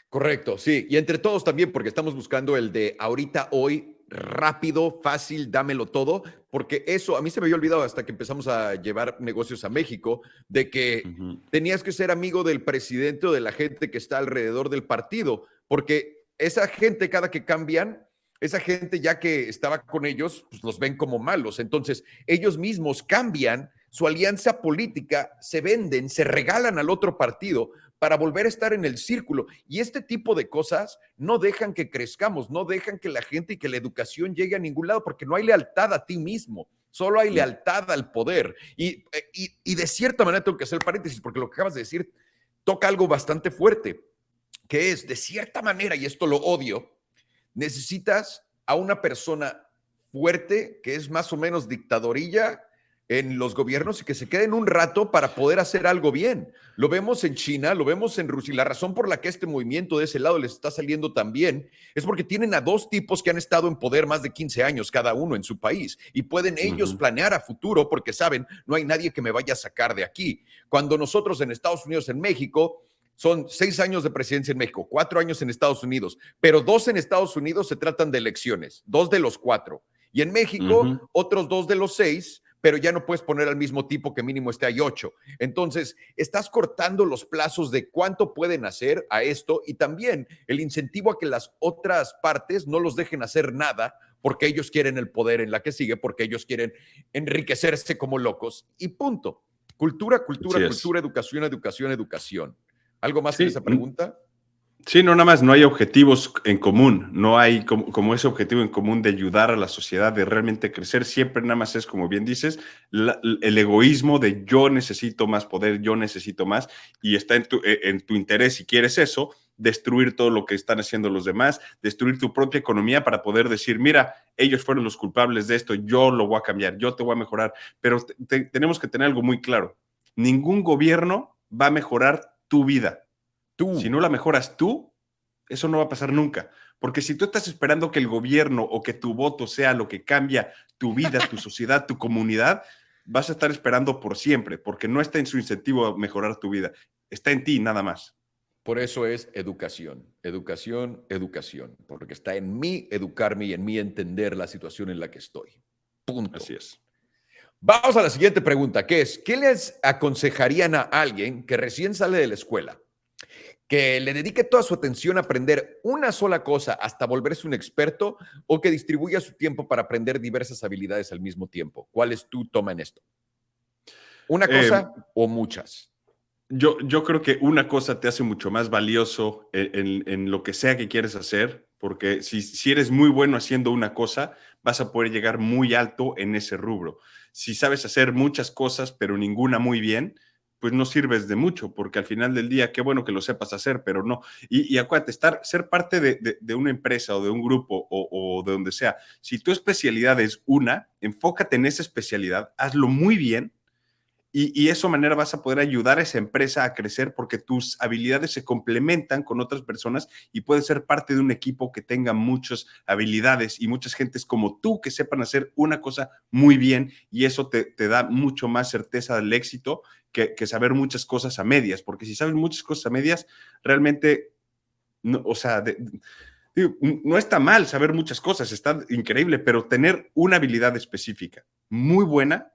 Correcto, sí. Y entre todos también, porque estamos buscando el de ahorita, hoy, rápido, fácil, dámelo todo, porque eso a mí se me había olvidado hasta que empezamos a llevar negocios a México, de
Uh
que
-huh.
tenías que ser amigo del presidente o de la gente que está alrededor del partido, porque esa gente, cada que cambian, esa gente ya que estaba con ellos, pues los ven como malos. Entonces, ellos mismos cambian su alianza política, se venden, se regalan al otro partido para volver a estar en el círculo. Y este tipo de cosas no dejan que crezcamos, no dejan que la gente y que la educación llegue a ningún lado, porque no hay lealtad a ti mismo, solo hay lealtad al poder. Y de cierta manera tengo que hacer paréntesis, porque lo que acabas de decir toca algo bastante fuerte, que es, de cierta manera, y esto lo odio, necesitas a una persona fuerte, que es más o menos dictadorilla en los gobiernos y que se queden un rato para poder hacer algo bien. Lo vemos en China, lo vemos en Rusia, y la razón por la que este movimiento de ese lado les está saliendo tan bien es porque tienen a dos tipos que han estado en poder más de 15 años cada uno en su país y pueden
Uh
ellos
-huh.
planear a futuro porque saben, no hay nadie que me vaya a sacar de aquí. Cuando nosotros en Estados Unidos, en México, son 6 años de presidencia en México, 4 años en Estados Unidos, pero 2 en Estados Unidos se tratan de elecciones, 2 de los 4. Y en
Uh
México,
-huh.
otros 2 de los 6, pero ya no puedes poner al mismo tipo que mínimo esté ahí 8. Entonces, estás cortando los plazos de cuánto pueden hacer a esto y también el incentivo a que las otras partes no los dejen hacer nada porque ellos quieren el poder en la que sigue, porque ellos quieren enriquecerse como locos y punto. Cultura, cultura,
Así es.
cultura, educación, educación, educación. ¿Algo más en
Sí,
esa pregunta?
sí, no, nada más, no hay objetivos en común, no hay como ese objetivo en común de ayudar a la sociedad, de realmente crecer, siempre nada más es, como bien dices, el egoísmo de yo necesito más poder, yo necesito más, y está en tu interés, si quieres eso, destruir todo lo que están haciendo los demás, destruir tu propia economía para poder decir, mira, ellos fueron los culpables de esto, yo lo voy a cambiar, yo te voy a mejorar, pero tenemos que tener algo muy claro, ningún gobierno va a mejorar tu vida. Si
Tú,
no la mejoras tú, eso no va a pasar nunca. Porque si tú estás esperando que el gobierno o que tu voto sea lo que cambia tu vida, tu sociedad, tu comunidad, vas a estar esperando por siempre, porque no está en su incentivo a mejorar tu vida. Está en ti nada más.
por eso es educación, educación, educación, porque está en mí educarme y en mí entender la situación en la que estoy.
Así
Punto.
es.
Vamos a la siguiente pregunta, que es, ¿qué les aconsejarían a alguien que recién sale de la escuela, que le dedique toda su atención a aprender una sola cosa hasta volverse un experto o que distribuya su tiempo para aprender diversas habilidades al mismo tiempo? ¿Cuál es tu toma en esto? ¿Una
Eh,
cosa o muchas?
Yo creo que una cosa te hace mucho más valioso en lo que sea que quieres hacer, porque si eres muy bueno haciendo una cosa, vas a poder llegar muy alto en ese rubro. Si sabes hacer muchas cosas, pero ninguna muy bien, pues no sirves de mucho, porque al final del día, qué bueno que lo sepas hacer, pero no. Y acuérdate, ser parte de una empresa o de un grupo o de donde sea, si tu especialidad es una, enfócate en esa especialidad, hazlo muy bien y eso manera vas a poder ayudar a esa empresa a crecer porque tus habilidades se complementan con otras personas y puedes ser parte de un equipo que tenga muchas habilidades y muchas gentes como tú que sepan hacer una cosa muy bien y eso te da mucho más certeza del éxito que saber muchas cosas a medias, porque si sabes muchas cosas a medias, realmente, no, o sea, digo, no está mal saber muchas cosas, está increíble, pero tener una habilidad específica muy buena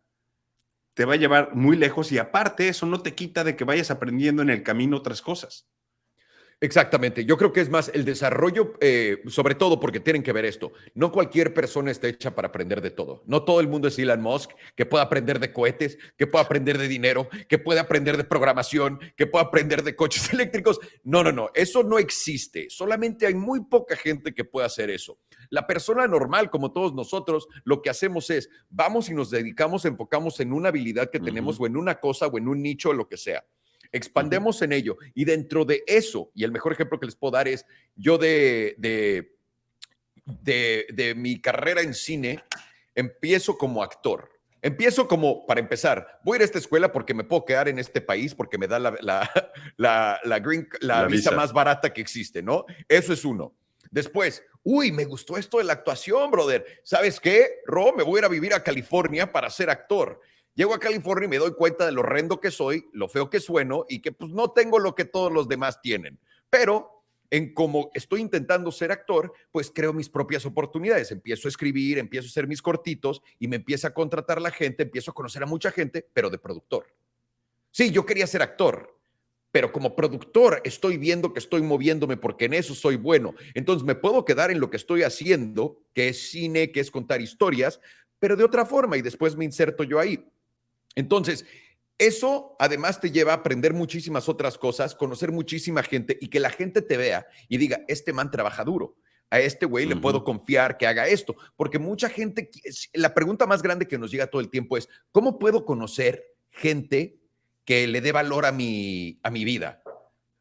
te va a llevar muy lejos y aparte eso no te quita de que vayas aprendiendo en el camino otras cosas.
Exactamente, yo creo que es más el desarrollo, sobre todo porque tienen que ver esto. No cualquier persona está hecha para aprender de todo. No todo el mundo es Elon Musk, que pueda aprender de cohetes, que pueda aprender de dinero, que pueda aprender de programación, que pueda aprender de coches eléctricos. No, no, no, eso no existe. Solamente hay muy poca gente que pueda hacer eso. La persona normal, como todos nosotros, lo que hacemos es, vamos y nos dedicamos, enfocamos en una habilidad que tenemos o en una cosa o en un nicho o lo que sea. Expandemos en ello y dentro de eso, y el mejor ejemplo que les puedo dar es yo de mi carrera en cine, empiezo como actor. Empiezo como, para empezar, voy a ir a esta escuela porque me puedo quedar en este país porque me da la
La
visa
visa.
más barata que existe, ¿no? Eso es uno. Después, uy, me gustó esto de la actuación, brother. ¿Sabes qué, Ro? Me voy a ir a vivir a California para ser actor. Llego a California y me doy cuenta de lo horrendo que soy, lo feo que sueno y que pues no tengo lo que todos los demás tienen. Pero en cómo estoy intentando ser actor, pues creo mis propias oportunidades. Empiezo a escribir, empiezo a hacer mis cortitos y me empieza a contratar la gente, empiezo a conocer a mucha gente, pero de productor. Sí, yo quería ser actor, pero como productor estoy viendo que estoy moviéndome porque en eso soy bueno. Entonces me puedo quedar en lo que estoy haciendo, que es cine, que es contar historias, pero de otra forma y después me inserto yo ahí. Entonces, eso además te lleva a aprender muchísimas otras cosas, conocer muchísima gente y que la gente te vea y diga, este man trabaja duro. A este güey le puedo confiar que haga esto. Porque mucha gente, la pregunta más grande que nos llega todo el tiempo es, ¿cómo puedo conocer gente que le dé valor a mi vida?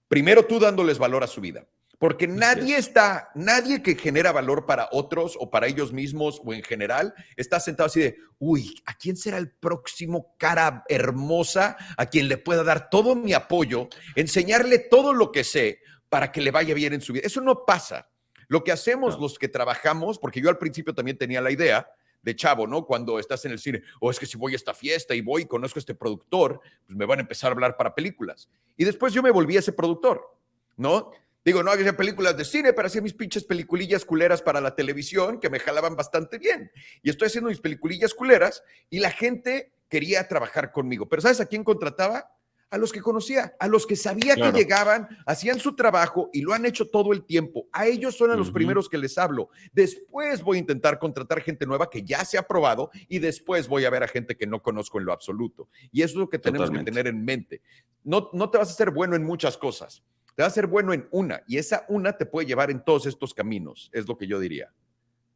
Primero tú dándoles valor a su vida. Porque nadie que genera valor para otros o para ellos mismos o en general está sentado así de, uy, ¿a quién será el próximo cara hermosa a quien le pueda dar todo mi apoyo, enseñarle todo lo que sé para que le vaya bien en su vida? Eso no pasa. Lo que hacemos los que trabajamos, porque yo al principio también tenía la idea de chavo, ¿no? Cuando estás en el cine, o es que si voy a esta fiesta y voy y conozco a este productor, pues me van a empezar a hablar para películas. Y después yo me volví ese productor, ¿no? Digo, no hacía películas de cine, pero hacía mis pinches peliculillas culeras para la televisión que me jalaban bastante bien. Y estoy haciendo mis peliculillas culeras y la gente quería trabajar conmigo. Pero ¿sabes a quién contrataba? A los que conocía, a los que sabía que llegaban, hacían su trabajo y lo han hecho todo el tiempo. A ellos son a los primeros que les hablo. Después voy a intentar contratar gente nueva que ya se ha probado y después voy a ver a gente que no conozco en lo absoluto. Y eso es lo que tenemos que tener en mente. No te vas a hacer bueno en muchas cosas. Te va a ser bueno en una y esa una te puede llevar en todos estos caminos, es lo que yo diría.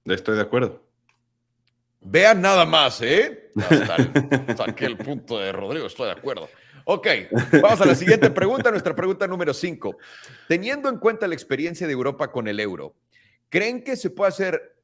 Estoy de acuerdo.
Vean nada más, ¿eh? Hasta aquel punto de Rodrigo, estoy de acuerdo. Ok, vamos a la siguiente pregunta, nuestra pregunta número 5. Teniendo en cuenta la experiencia de Europa con el euro, ¿creen que se puede hacer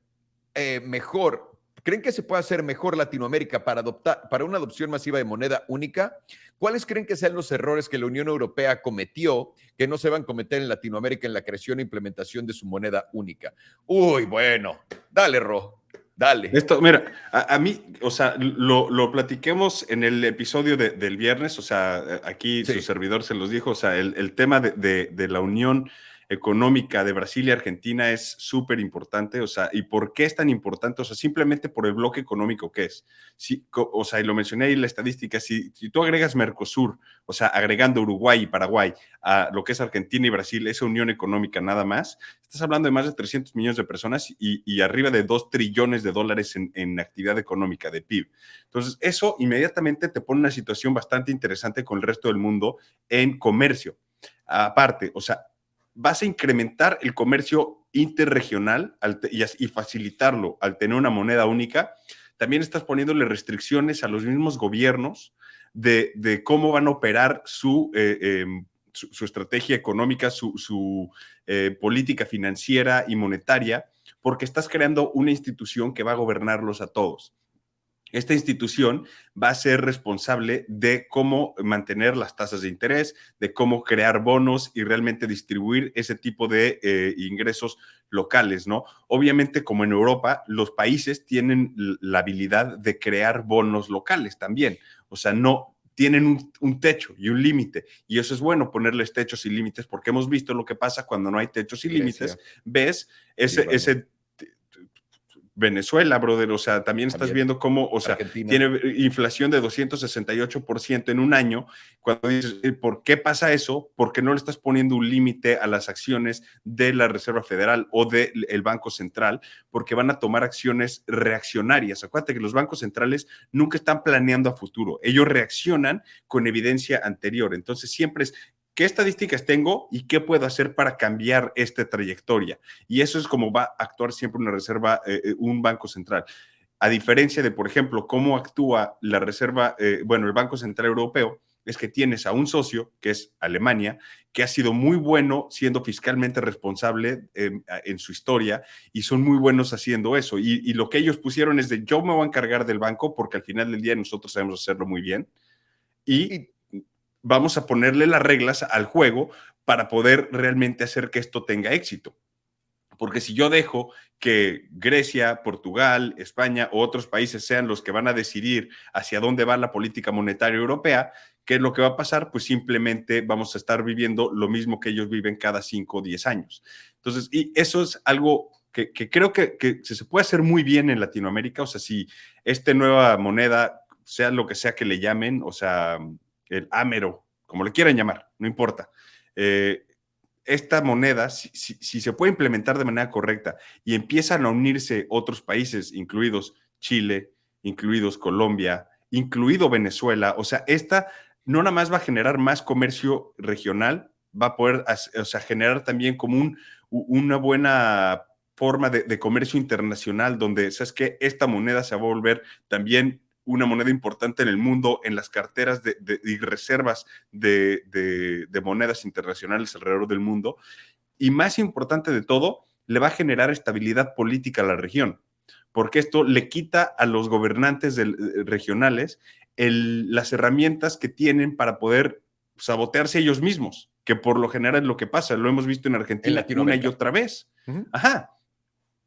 mejor? ¿Creen que se puede hacer mejor Latinoamérica para una adopción masiva de moneda única? ¿Cuáles creen que sean los errores que la Unión Europea cometió que no se van a cometer en Latinoamérica en la creación e implementación de su moneda única? Uy, bueno, dale, Ro, dale.
Esto, mira, a mí, o sea, lo platiquemos en el episodio del viernes, o sea, aquí su servidor se los dijo, o sea, el tema de la unión económica de Brasil y Argentina es súper importante, o sea, ¿y por qué es tan importante? O sea, simplemente por el bloque económico que es. O sea, y lo mencioné ahí en la estadística, si tú agregas Mercosur, o sea, agregando Uruguay y Paraguay a lo que es Argentina y Brasil, esa unión económica nada más, estás hablando de más de 300 millones de personas y arriba de 2 trillones de dólares en actividad económica de PIB. Entonces, eso inmediatamente te pone en una situación bastante interesante con el resto del mundo en comercio. Aparte, o sea, vas a incrementar el comercio interregional y facilitarlo al tener una moneda única. También estás poniéndole restricciones a los mismos gobiernos de cómo van a operar su estrategia económica, su política financiera y monetaria, porque estás creando una institución que va a gobernarlos a todos. Esta institución va a ser responsable de cómo mantener las tasas de interés, de cómo crear bonos y realmente distribuir ese tipo de ingresos locales, ¿no? Obviamente, como en Europa, los países tienen la habilidad de crear bonos locales también. O sea, no tienen un techo y un límite. Y eso es bueno, ponerles techos y límites, porque hemos visto lo que pasa cuando no hay techos y límites. Ves ese Venezuela, brother, o sea, también estás viendo cómo, o sea,
Argentina
tiene inflación de 268% en un año. Cuando dices, ¿por qué pasa eso? Porque no le estás poniendo un límite a las acciones de la Reserva Federal o del Banco Central, porque van a tomar acciones reaccionarias. Acuérdate que los bancos centrales nunca están planeando a futuro, ellos reaccionan con evidencia anterior. Entonces, siempre es, ¿qué estadísticas tengo y qué puedo hacer para cambiar esta trayectoria? Y eso es como va a actuar siempre una reserva, un banco central. A diferencia de, por ejemplo, cómo actúa la reserva, el Banco Central Europeo, es que tienes a un socio, que es Alemania, que ha sido muy bueno siendo fiscalmente responsable en su historia y son muy buenos haciendo eso. Y lo que ellos pusieron es de yo me voy a encargar del banco porque al final del día nosotros sabemos hacerlo muy bien y vamos a ponerle las reglas al juego para poder realmente hacer que esto tenga éxito. Porque si yo dejo que Grecia, Portugal, España u otros países sean los que van a decidir hacia dónde va la política monetaria europea, ¿qué es lo que va a pasar? Pues simplemente vamos a estar viviendo lo mismo que ellos viven cada 5 o 10 años. Entonces, y eso es algo que creo que se puede hacer muy bien en Latinoamérica. O sea, si esta nueva moneda, sea lo que sea que le llamen, o sea, el AMERO, como le quieran llamar, no importa. Esta moneda, si se puede implementar de manera correcta y empiezan a unirse otros países, incluidos Chile, incluidos Colombia, incluido Venezuela, o sea, esta no nada más va a generar más comercio regional, va a poder, o sea, generar también como una buena forma de comercio internacional, donde, ¿sabes qué? Esta moneda se va a volver también una moneda importante en el mundo, en las carteras y reservas de monedas internacionales alrededor del mundo. Y más importante de todo, le va a generar estabilidad política a la región, porque esto le quita a los gobernantes regionales las herramientas que tienen para poder sabotearse ellos mismos, que por lo general es lo que pasa, lo hemos visto en Argentina una y otra vez. Ajá.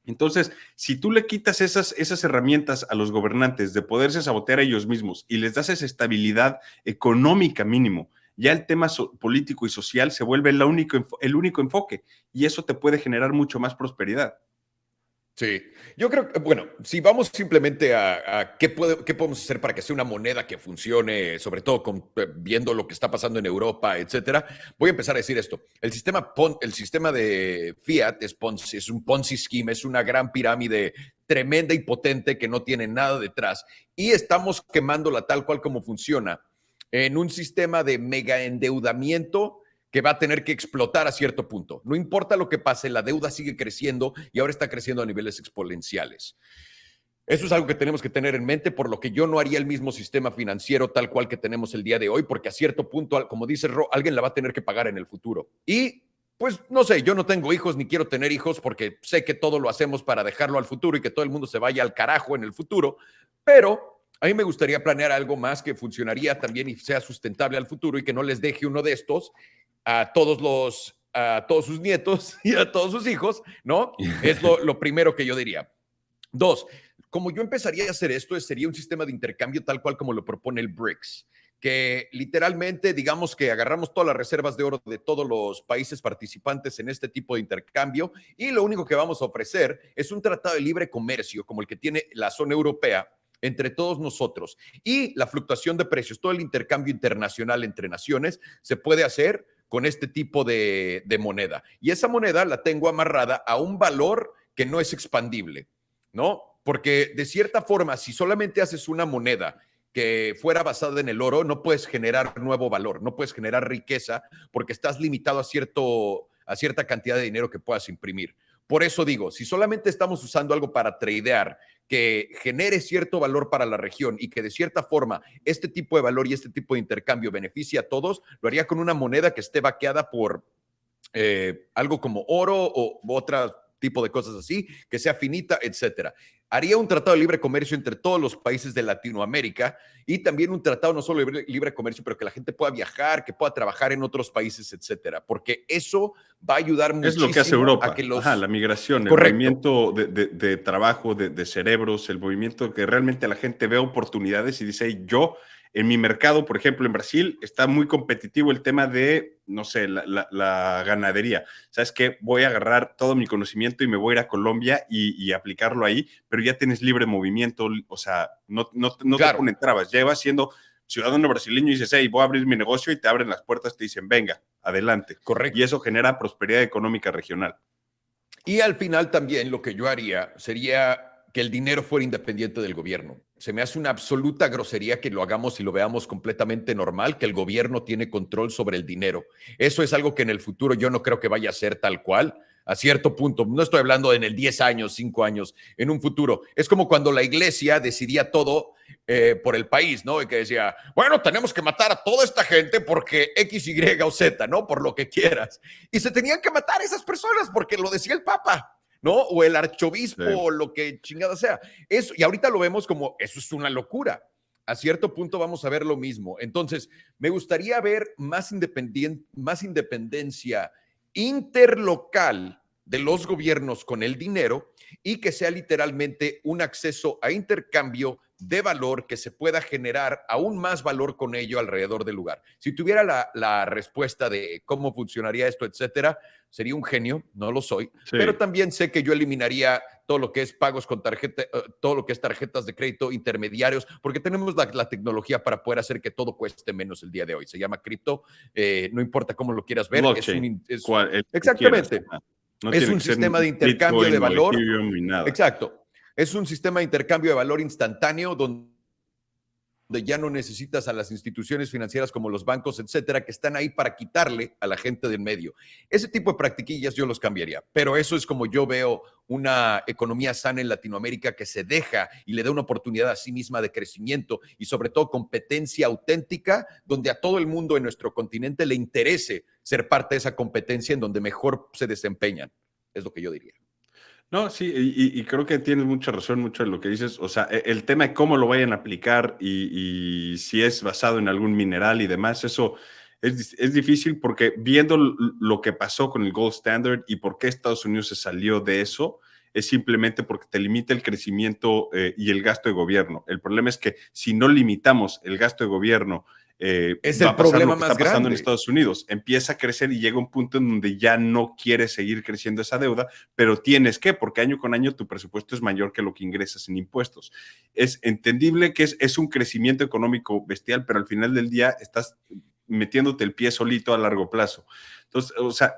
Entonces, si tú le quitas esas herramientas a los gobernantes de poderse sabotear a ellos mismos y les das esa estabilidad económica mínimo, ya el tema político y social se vuelve el único enfoque y eso te puede generar mucho más prosperidad.
Sí, yo creo que, bueno, si vamos simplemente a qué podemos hacer para que sea una moneda que funcione, sobre todo viendo lo que está pasando en Europa, etcétera, voy a empezar a decir esto. El sistema de Fiat es un Ponzi scheme, es una gran pirámide tremenda y potente que no tiene nada detrás. Y estamos quemándola tal cual como funciona en un sistema de mega endeudamiento que va a tener que explotar a cierto punto. No importa lo que pase, la deuda sigue creciendo y ahora está creciendo a niveles exponenciales. Eso es algo que tenemos que tener en mente, por lo que yo no haría el mismo sistema financiero tal cual que tenemos el día de hoy, porque a cierto punto, como dice Ro, alguien la va a tener que pagar en el futuro. Y pues no sé, yo no tengo hijos ni quiero tener hijos porque sé que todo lo hacemos para dejarlo al futuro y que todo el mundo se vaya al carajo en el futuro, pero a mí me gustaría planear algo más que funcionaría también y sea sustentable al futuro y que no les deje uno de estos a todos sus nietos y a todos sus hijos, ¿no? Es lo primero que yo diría. Dos, como yo empezaría a hacer esto, sería un sistema de intercambio tal cual como lo propone el BRICS, que literalmente, digamos que agarramos todas las reservas de oro de todos los países participantes en este tipo de intercambio y lo único que vamos a ofrecer es un tratado de libre comercio como el que tiene la zona europea entre todos nosotros. Y la fluctuación de precios, todo el intercambio internacional entre naciones se puede hacer con este tipo de moneda. Y esa moneda la tengo amarrada a un valor que no es expandible, ¿no? Porque de cierta forma, si solamente haces una moneda que fuera basada en el oro, no puedes generar nuevo valor, no puedes generar riqueza porque estás limitado a cierta cantidad de dinero que puedas imprimir. Por eso digo, si solamente estamos usando algo para tradear que genere cierto valor para la región y que de cierta forma este tipo de valor y este tipo de intercambio beneficie a todos, lo haría con una moneda que esté vaqueada por algo como oro o otro tipo de cosas así, que sea finita, etcétera. Haría un tratado de libre comercio entre todos los países de Latinoamérica y también un tratado no solo de libre comercio, pero que la gente pueda viajar, que pueda trabajar en otros países, etcétera, porque eso va a ayudar muchísimo
Es lo que hace Europa.
a que los...
Ajá, la migración,
Correcto.
El movimiento de trabajo, de cerebros, el movimiento que realmente la gente ve oportunidades y dice, hey, yo en mi mercado, por ejemplo, en Brasil, está muy competitivo el tema de, no sé, la ganadería. ¿Sabes qué? Voy a agarrar todo mi conocimiento y me voy a ir a Colombia y aplicarlo ahí, pero ya tienes libre movimiento, o sea, no
Claro.
te ponen trabas. Ya vas siendo ciudadano brasileño y dices, hey, voy a abrir mi negocio y te abren las puertas, te dicen, venga, adelante.
Correcto.
Y eso genera prosperidad económica regional.
Y al final también lo que yo haría sería que el dinero fuera independiente del gobierno. Se me hace una absoluta grosería que lo hagamos y lo veamos completamente normal, que el gobierno tiene control sobre el dinero. Eso es algo que en el futuro yo no creo que vaya a ser tal cual. A cierto punto, no estoy hablando en el 10 años, 5 años, en un futuro. Es como cuando la iglesia decidía todo por el país, ¿no? Y que decía, bueno, tenemos que matar a toda esta gente porque X, Y o Z, ¿no? Por lo que quieras. Y se tenían que matar a esas personas porque lo decía el Papa, ¿no? O el arzobispo, sí, o lo que chingada sea. Eso, y ahorita lo vemos como, eso es una locura. A cierto punto vamos a ver lo mismo. Entonces, me gustaría ver más independencia interlocal de los gobiernos con el dinero y que sea literalmente un acceso a intercambio de valor que se pueda generar aún más valor con ello alrededor del lugar. Si tuviera la respuesta de cómo funcionaría esto, etcétera, sería un genio, no lo soy, sí, pero también sé que yo eliminaría todo lo que es pagos con tarjeta, todo lo que es tarjetas de crédito intermediarios, porque tenemos la tecnología para poder hacer que todo cueste menos el día de hoy. Se llama cripto, no importa cómo lo quieras ver. Exactamente. No es un sistema de intercambio Bitcoin, de valor.
Ethereum, ni nada.
Exacto. Es un sistema de intercambio de valor instantáneo donde ya no necesitas a las instituciones financieras como los bancos, etcétera, que están ahí para quitarle a la gente del medio. Ese tipo de practiquillas yo los cambiaría, pero eso es como yo veo una economía sana en Latinoamérica que se deja y le da una oportunidad a sí misma de crecimiento y sobre todo competencia auténtica, donde a todo el mundo en nuestro continente le interese ser parte de esa competencia en donde mejor se desempeñan. Es lo que yo diría.
No, sí, y creo que tienes mucha razón, mucho de lo que dices. O sea, el tema de cómo lo vayan a aplicar y si es basado en algún mineral y demás, eso es difícil porque viendo lo que pasó con el Gold Standard y por qué Estados Unidos se salió de eso, es simplemente porque te limita el crecimiento y el gasto de gobierno. El problema es que si no limitamos el gasto de gobierno,
es el problema más grande.
Está pasando en Estados Unidos. Empieza a crecer y llega un punto en donde ya no quieres seguir creciendo esa deuda, pero tienes que, porque año con año tu presupuesto es mayor que lo que ingresas en impuestos. Es entendible que es un crecimiento económico bestial, pero al final del día estás metiéndote el pie solito a largo plazo. Entonces, o sea,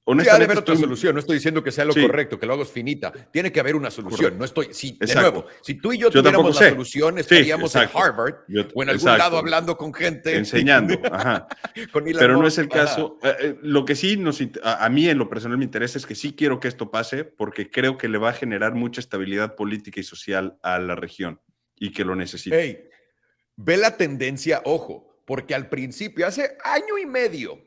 honestamente, debe haber otra solución. No estoy diciendo que sea lo correcto, que lo hagas finita. Tiene que haber una solución. No estoy, de nuevo, si tú y yo tuviéramos la solución, estaríamos en Harvard o en algún lado hablando con gente.
Enseñando. Ajá. Pero no es el caso. Lo que sí a mí en lo personal me interesa es que sí quiero que esto pase porque creo que le va a generar mucha estabilidad política y social a la región y que lo necesita.
Hey, ve la tendencia, ojo, porque al principio, hace año y medio,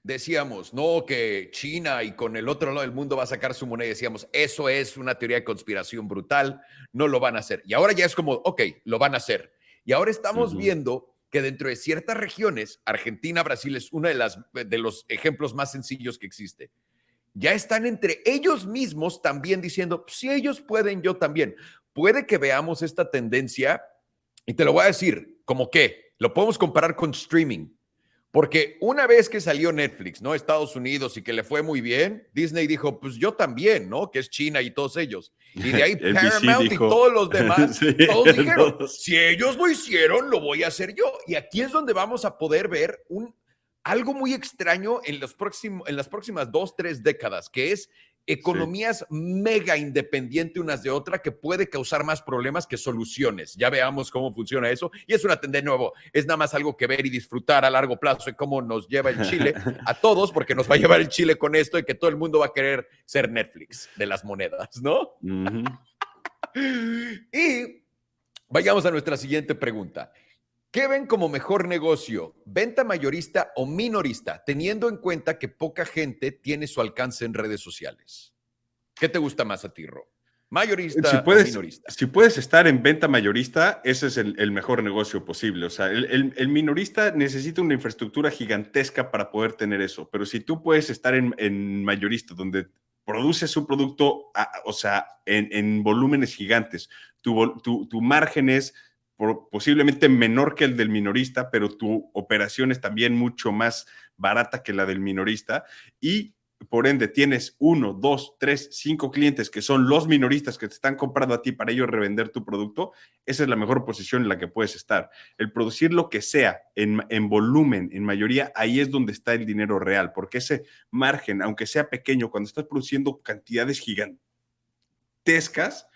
decíamos, no, que China y con el otro lado del mundo va a sacar su moneda. Decíamos, eso es una teoría de conspiración brutal, no lo van a hacer. Y ahora ya es como, ok, lo van a hacer. Y ahora estamos viendo que dentro de ciertas regiones, Argentina, Brasil es uno de los ejemplos más sencillos que existe. Ya están entre ellos mismos también diciendo, si ellos pueden, yo también. Puede que veamos esta tendencia, y te lo voy a decir, como que Lo podemos comparar con streaming. Porque una vez que salió Netflix, ¿no? Estados Unidos y que le fue muy bien, Disney dijo, pues yo también, ¿no? Que es China y todos ellos. Y de ahí
NBC
Paramount
dijo,
y todos los demás,
sí,
todos dijeron,
todos.
si ellos lo hicieron, lo voy a hacer yo. Y aquí es donde vamos a poder ver algo muy extraño en las próximas 2-3 décadas, que es economías mega independientes unas de otras que puede causar más problemas que soluciones. Ya veamos cómo funciona eso. Y es una tendencia nueva. Es nada más algo que ver y disfrutar a largo plazo y cómo nos lleva el Chile a todos, porque nos va a llevar el Chile con esto y que todo el mundo va a querer ser Netflix de las monedas, ¿no? Y vayamos a nuestra siguiente pregunta. ¿Qué ven como mejor negocio, venta mayorista o minorista, teniendo en cuenta que poca gente tiene su alcance en redes sociales? ¿Qué te gusta más a ti, Ro? ¿Mayorista o minorista?
Si puedes estar en venta mayorista, ese es el mejor negocio posible. O sea, el minorista necesita una infraestructura gigantesca para poder tener eso. Pero si tú puedes estar en mayorista, donde produces un producto, o sea, en volúmenes gigantes, tu margen es posiblemente menor que el del minorista, pero tu operación es también mucho más barata que la del minorista y por ende tienes 1, 2, 3, 5 clientes que son los minoristas que te están comprando a ti para ellos revender tu producto, esa es la mejor posición en la que puedes estar. El producir lo que sea en volumen, en mayoría, ahí es donde está el dinero real, porque ese margen, aunque sea pequeño, cuando estás produciendo cantidades gigantescas,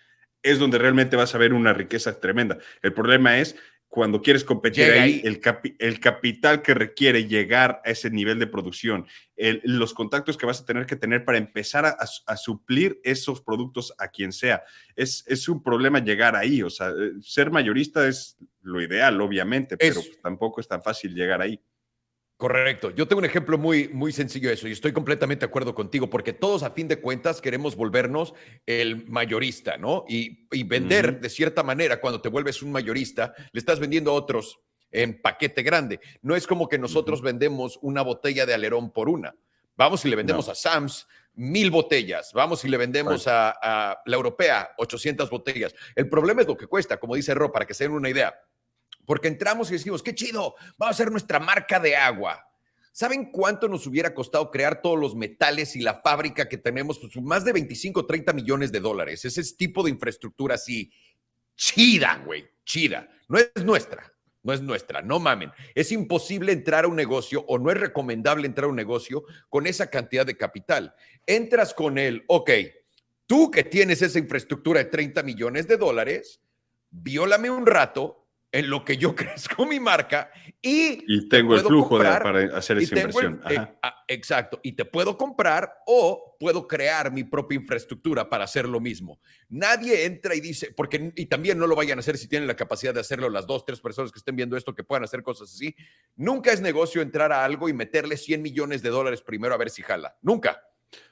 es donde realmente vas a ver una riqueza tremenda. El problema es cuando quieres competir ahí, el capital que requiere llegar a ese nivel de producción, los contactos que vas a tener que tener para empezar a suplir esos productos a quien sea. Es un problema llegar ahí. O sea, ser mayorista es lo ideal, obviamente, pero pues tampoco es tan fácil llegar ahí.
Correcto. Yo tengo un ejemplo muy, muy sencillo de eso y estoy completamente de acuerdo contigo porque todos a fin de cuentas queremos volvernos el mayorista, ¿no? Y vender de cierta manera, cuando te vuelves un mayorista, le estás vendiendo a otros en paquete grande. No es como que nosotros vendemos una botella de Alerón por una. Vamos y le vendemos a Sam's 1000 botellas. Vamos y le vendemos a la Europea 800 botellas. El problema es lo que cuesta, como dice Ro, para que se den una idea. Porque entramos y decimos, qué chido, vamos a hacer nuestra marca de agua. ¿Saben cuánto nos hubiera costado crear todos los metales y la fábrica que tenemos? Pues más de 25, 30 millones de dólares. Ese es tipo de infraestructura así, chida, güey, chida. No es nuestra, no mamen. Es imposible entrar a un negocio o no es recomendable entrar a un negocio con esa cantidad de capital. Entras con él, ok, tú que tienes esa infraestructura de 30 millones de dólares, viólame un rato en lo que yo crezco mi marca
y tengo el flujo para hacer esa inversión.
Exacto. Y te puedo comprar o puedo crear mi propia infraestructura para hacer lo mismo. Nadie entra y dice, y también no lo vayan a hacer si tienen la capacidad de hacerlo las 2, 3 personas que estén viendo esto que puedan hacer cosas así. Nunca es negocio entrar a algo y meterle 100 millones de dólares primero a ver si jala. Nunca.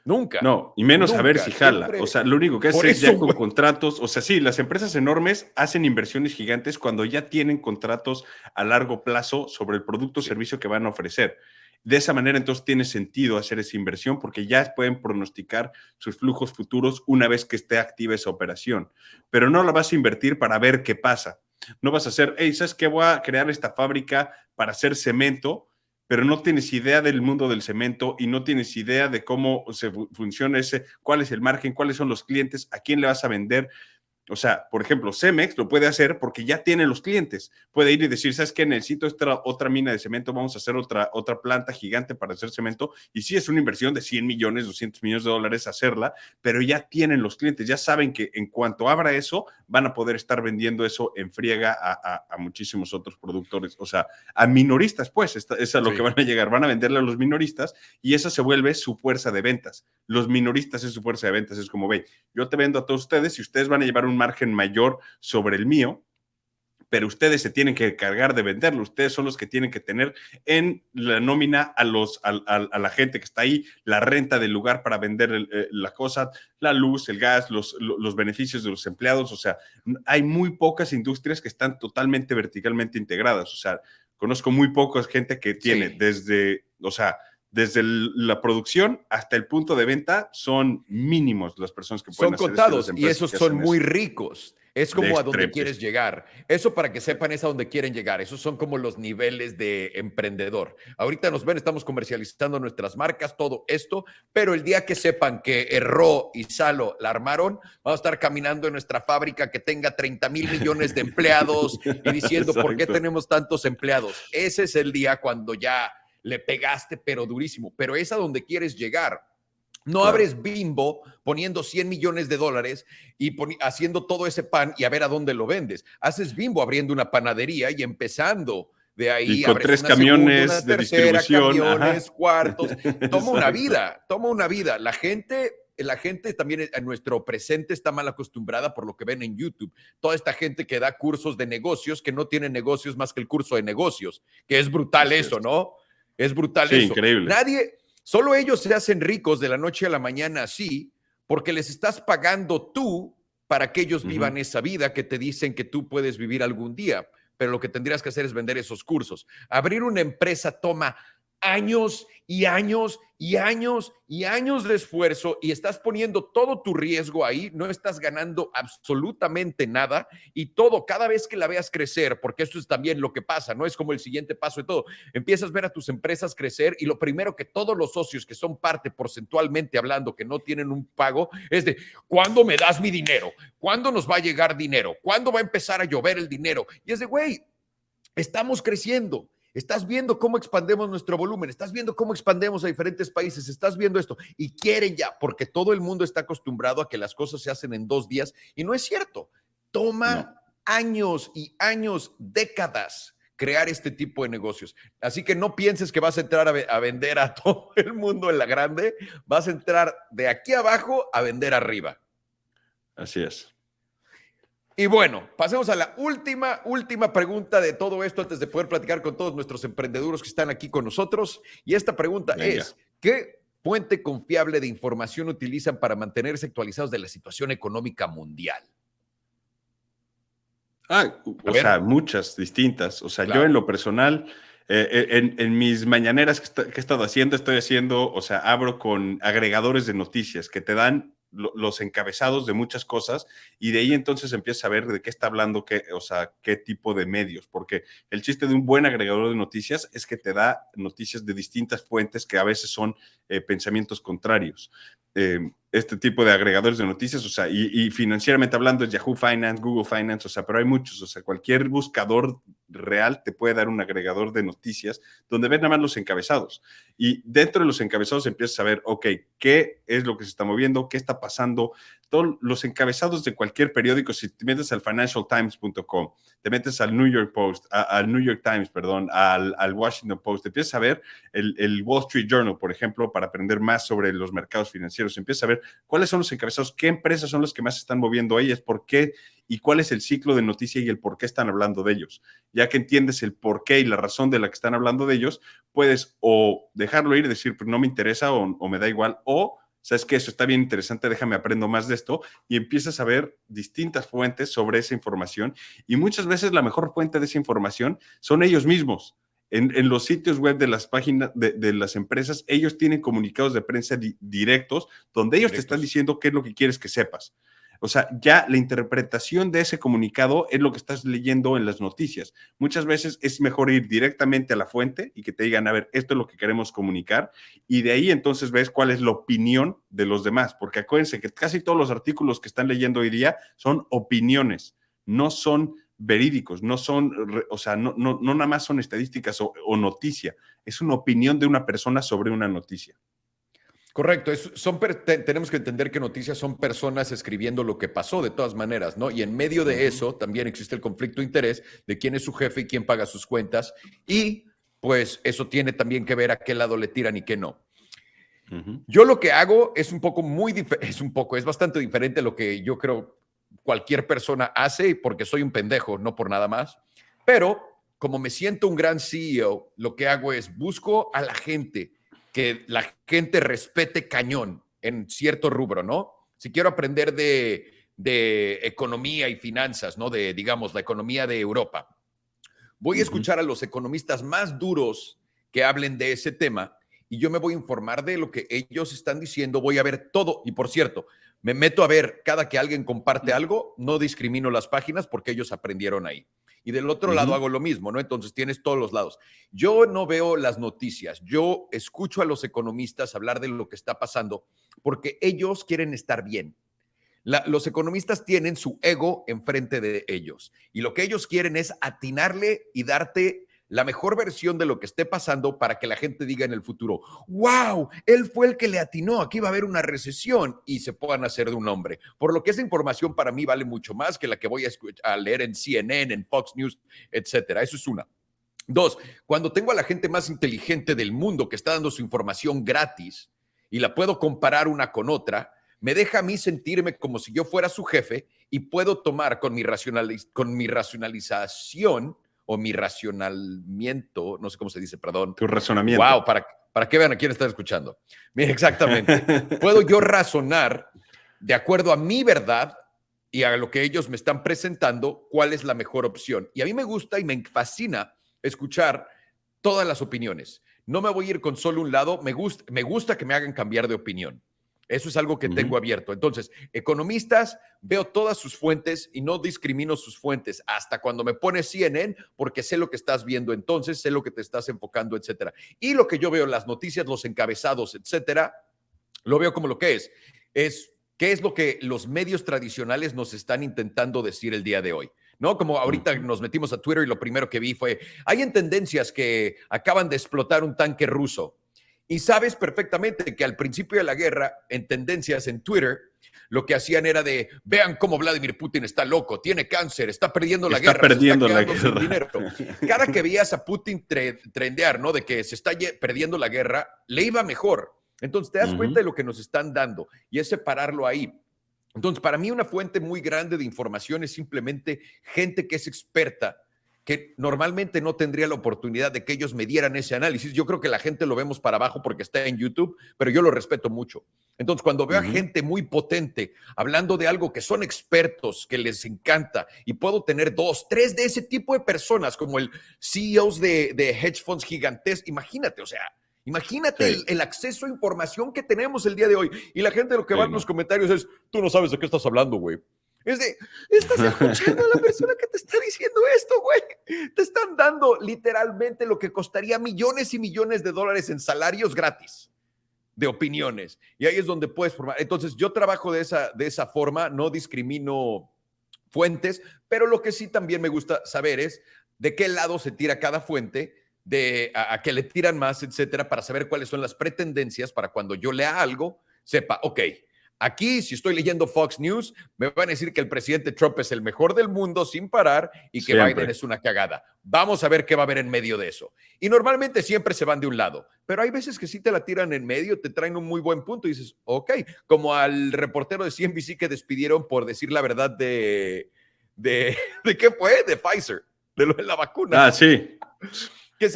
Nunca.
No, y menos
nunca,
a ver si jala.
Siempre.
O sea, lo único que hace es ya con contratos. O sea, sí, las empresas enormes hacen inversiones gigantes cuando ya tienen contratos a largo plazo sobre el producto o servicio que van a ofrecer. De esa manera, entonces, tiene sentido hacer esa inversión porque ya pueden pronosticar sus flujos futuros una vez que esté activa esa operación. Pero no la vas a invertir para ver qué pasa. No vas a hacer, hey, ¿sabes qué? Voy a crear esta fábrica para hacer cemento, pero no tienes idea del mundo del cemento y no tienes idea de cómo funciona cuál es el margen, cuáles son los clientes, a quién le vas a vender. O sea, por ejemplo, Cemex lo puede hacer porque ya tiene los clientes. Puede ir y decir, ¿sabes qué? Necesito esta otra mina de cemento, vamos a hacer otra planta gigante para hacer cemento. Y sí es una inversión de 100 millones, 200 millones de dólares hacerla, pero ya tienen los clientes, ya saben que en cuanto abra eso, van a poder estar vendiendo eso en friega a muchísimos otros productores. O sea, a minoristas, pues, es a lo que van a llegar. Van a venderle a los minoristas y esa se vuelve su fuerza de ventas. Los minoristas es su fuerza de ventas. Es como, ve, yo te vendo a todos ustedes y ustedes van a llevar un margen mayor sobre el mío, pero ustedes se tienen que cargar de venderlo. Ustedes son los que tienen que tener en la nómina a la gente que está ahí, la renta del lugar para vender la cosa, la luz, el gas, los beneficios de los empleados. O sea, hay muy pocas industrias que están totalmente verticalmente integradas. O sea, conozco muy poca gente que tiene desde la producción hasta el punto de venta, son mínimos las personas que pueden hacer.
Son contados y esos son muy ricos. Es
de
como a donde
extremos.
quieres llegar. Eso para que sepan es a donde quieren llegar. Esos son como los niveles de emprendedor. Ahorita nos ven, estamos comercializando nuestras marcas, todo esto, pero el día que sepan que Erró y Salo la armaron, vamos a estar caminando en nuestra fábrica que tenga 30,000 millones de empleados y diciendo, ¿por qué
Exacto.
tenemos tantos empleados? Ese es el día cuando ya le pegaste, pero durísimo. Pero es a donde quieres llegar. No
Claro.
abres Bimbo poniendo 100 millones de dólares y haciendo todo ese pan y a ver a dónde lo vendes. Haces Bimbo abriendo una panadería y empezando de
Y
ahí,
con
abres
3
una segunda,
camiones
una
de
tercera,
distribución. Ajá.
camiones, cuartos. Toma una
Exacto.
vida, toma una vida. La gente también en nuestro presente está mal acostumbrada por lo que ven en YouTube. Toda esta gente que da cursos de negocios, que no tiene negocios más que el curso de negocios, que es brutal
Así
eso,
es.
¿no? Es brutal
Sí,
eso.
increíble.
Solo ellos se hacen ricos de la noche a la mañana así, porque les estás pagando tú para que ellos vivan
Ujú.
esa vida que te dicen que tú puedes vivir algún día. Pero lo que tendrías que hacer es vender esos cursos. Abrir una empresa toma años y años y años y años de esfuerzo y estás poniendo todo tu riesgo ahí, no estás ganando absolutamente nada y todo, cada vez que la veas crecer, porque esto es también lo que pasa, no es como el siguiente paso de todo, empiezas a ver a tus empresas crecer y lo primero que todos los socios que son parte porcentualmente hablando, que no tienen un pago, es de, ¿cuándo me das mi dinero? ¿Cuándo nos va a llegar dinero? ¿Cuándo va a empezar a llover el dinero? Y es de, güey, estamos creciendo. Estás viendo cómo expandemos nuestro volumen, estás viendo cómo expandemos a diferentes países, estás viendo esto y quieren ya, porque todo el mundo está acostumbrado a que las cosas se hacen en 2 días y no es cierto.
No.
Toma años y años, décadas crear este tipo de negocios. Así que no pienses que vas a entrar a vender a todo el mundo en la grande, vas a entrar de aquí abajo a vender arriba.
Así es.
Y bueno, pasemos a la última pregunta de todo esto antes de poder platicar con todos nuestros emprendedores que están aquí con nosotros. Y esta pregunta
Venga.
es, ¿qué fuente confiable de información utilizan para mantenerse actualizados de la situación económica mundial?
O sea, muchas distintas. O sea, yo en
Claro.
lo personal, en mis mañaneras que he estado haciendo, estoy haciendo, o sea, abro con agregadores de noticias que te dan los encabezados de muchas cosas y de ahí entonces empiezas a ver de qué está hablando, o sea, qué tipo de medios, porque el chiste de un buen agregador de noticias es que te da noticias de distintas fuentes que a veces son pensamientos contrarios. Este tipo de agregadores de noticias, o sea, y financieramente hablando es Yahoo Finance, Google Finance, o sea, pero hay muchos, o sea, cualquier buscador real te puede dar un agregador de noticias donde ves nada más los encabezados. Y dentro de los encabezados empiezas a ver, ok, ¿qué es lo que se está moviendo? ¿Qué está pasando? Todos los encabezados de cualquier periódico, si te metes al financialtimes.com, te metes al New York Post, al New York Times, perdón, al Washington Post, empiezas a ver el Wall Street Journal, por ejemplo, para aprender más sobre los mercados financieros, empiezas a ver cuáles son los encabezados, qué empresas son las que más se están moviendo ellas, por qué y cuál es el ciclo de noticia y el por qué están hablando de ellos. Ya que entiendes el por qué y la razón de la que están hablando de ellos, puedes o dejarlo ir y decir, pues no me interesa o me da igual, o sabes que eso está bien interesante, déjame aprendo más de esto y empiezas a ver distintas fuentes sobre esa información y muchas veces la mejor fuente de esa información son ellos mismos. En los sitios web de las páginas de las empresas, ellos tienen comunicados de prensa directos donde ellos te están diciendo qué es lo que quieres que sepas. O sea, ya la interpretación de ese comunicado es lo que estás leyendo en las noticias. Muchas veces es mejor ir directamente a la fuente y que te digan, a ver, esto es lo que queremos comunicar, y de ahí entonces ves cuál es la opinión de los demás, porque acuérdense que casi todos los artículos que están leyendo hoy día son opiniones, no son verídicos, no son, o sea, no nada más son estadísticas o noticia, es una opinión de una persona sobre una noticia.
Correcto, tenemos que entender que noticias son personas escribiendo lo que pasó de todas maneras, ¿no? Y en medio de eso también existe el conflicto de interés de quién es su jefe y quién paga sus cuentas y pues eso tiene también que ver a qué lado le tiran y qué no. Yo lo que hago es es bastante diferente a lo que yo creo cualquier persona hace porque soy un pendejo, no por nada más, pero como me siento un gran CEO, lo que hago es busco a la gente, que la gente respete cañón en cierto rubro, ¿no? Si quiero aprender de economía y finanzas, ¿no? De, digamos, la economía de Europa, voy a escuchar a los economistas más duros que hablen de ese tema y yo me voy a informar de lo que ellos están diciendo, voy a ver todo. Y por cierto, me meto a ver cada que alguien comparte algo, no discrimino las páginas porque ellos aprendieron ahí. Y del otro lado hago lo mismo, ¿no? Entonces tienes todos los lados. Yo no veo las noticias, yo escucho a los economistas hablar de lo que está pasando porque ellos quieren estar bien. Los economistas tienen su ego enfrente de ellos y lo que ellos quieren es atinarle y darte la mejor versión de lo que esté pasando para que la gente diga en el futuro, wow, él fue el que le atinó, aquí va a haber una recesión y se puedan hacer de un hombre. Por lo que esa información para mí vale mucho más que la que voy a leer en CNN, en Fox News, etcétera. Eso es una. Dos, cuando tengo a la gente más inteligente del mundo que está dando su información gratis y la puedo comparar una con otra, me deja a mí sentirme como si yo fuera su jefe y puedo tomar con mi racionalización o mi racionamiento, no sé cómo se dice, perdón.
Tu razonamiento.
Wow, para que vean a quién están escuchando. Mira, exactamente. Puedo yo razonar de acuerdo a mi verdad y a lo que ellos me están presentando, cuál es la mejor opción. Y a mí me gusta y me fascina escuchar todas las opiniones. No me voy a ir con solo un lado, me gusta que me hagan cambiar de opinión. Eso es algo que tengo abierto. Entonces, economistas, veo todas sus fuentes y no discrimino sus fuentes hasta cuando me pone CNN porque sé lo que estás viendo entonces, sé lo que te estás enfocando, etcétera. Y lo que yo veo, las noticias, los encabezados, etcétera, lo veo como lo que es qué es lo que los medios tradicionales nos están intentando decir el día de hoy. ¿No? Como ahorita nos metimos a Twitter y lo primero que vi fue, hay en tendencias que acaban de explotar un tanque ruso. Y sabes perfectamente que al principio de la guerra, en tendencias en Twitter, lo que hacían era de, vean cómo Vladimir Putin está loco, tiene cáncer, está perdiendo la guerra.
Está perdiendo la guerra.
Sin dinero. Cada que veías a Putin trendear, ¿no? De que se está perdiendo la guerra, le iba mejor. Entonces te das cuenta de lo que nos están dando y es separarlo ahí. Entonces, para mí una fuente muy grande de información es simplemente gente que es experta, que normalmente no tendría la oportunidad de que ellos me dieran ese análisis. Yo creo que la gente lo vemos para abajo porque está en YouTube, pero yo lo respeto mucho. Entonces, cuando veo a gente muy potente hablando de algo que son expertos, que les encanta, y puedo tener 2, 3 de ese tipo de personas, como el CEOs de hedge funds gigantescos, imagínate, o sea, imagínate el acceso a información que tenemos el día de hoy. Y la gente lo que va en los comentarios es, tú no sabes de qué estás hablando, güey. Es de, estás escuchando a la persona que te está diciendo esto, güey. Te están dando literalmente lo que costaría millones y millones de dólares en salarios gratis de opiniones. Y ahí es donde puedes formar. Entonces, yo trabajo de esa forma, no discrimino fuentes, pero lo que sí también me gusta saber es de qué lado se tira cada fuente, a qué le tiran más, etcétera, para saber cuáles son las pretendencias para cuando yo lea algo, sepa, ok, aquí, si estoy leyendo Fox News, me van a decir que el presidente Trump es el mejor del mundo sin parar y que Biden es una cagada. Vamos a ver qué va a haber en medio de eso. Y normalmente siempre se van de un lado, pero hay veces que sí te la tiran en medio, te traen un muy buen punto y dices, ok, como al reportero de CNBC que despidieron por decir la verdad ¿de qué fue? De Pfizer, de lo de la vacuna.
Ah, sí.
Que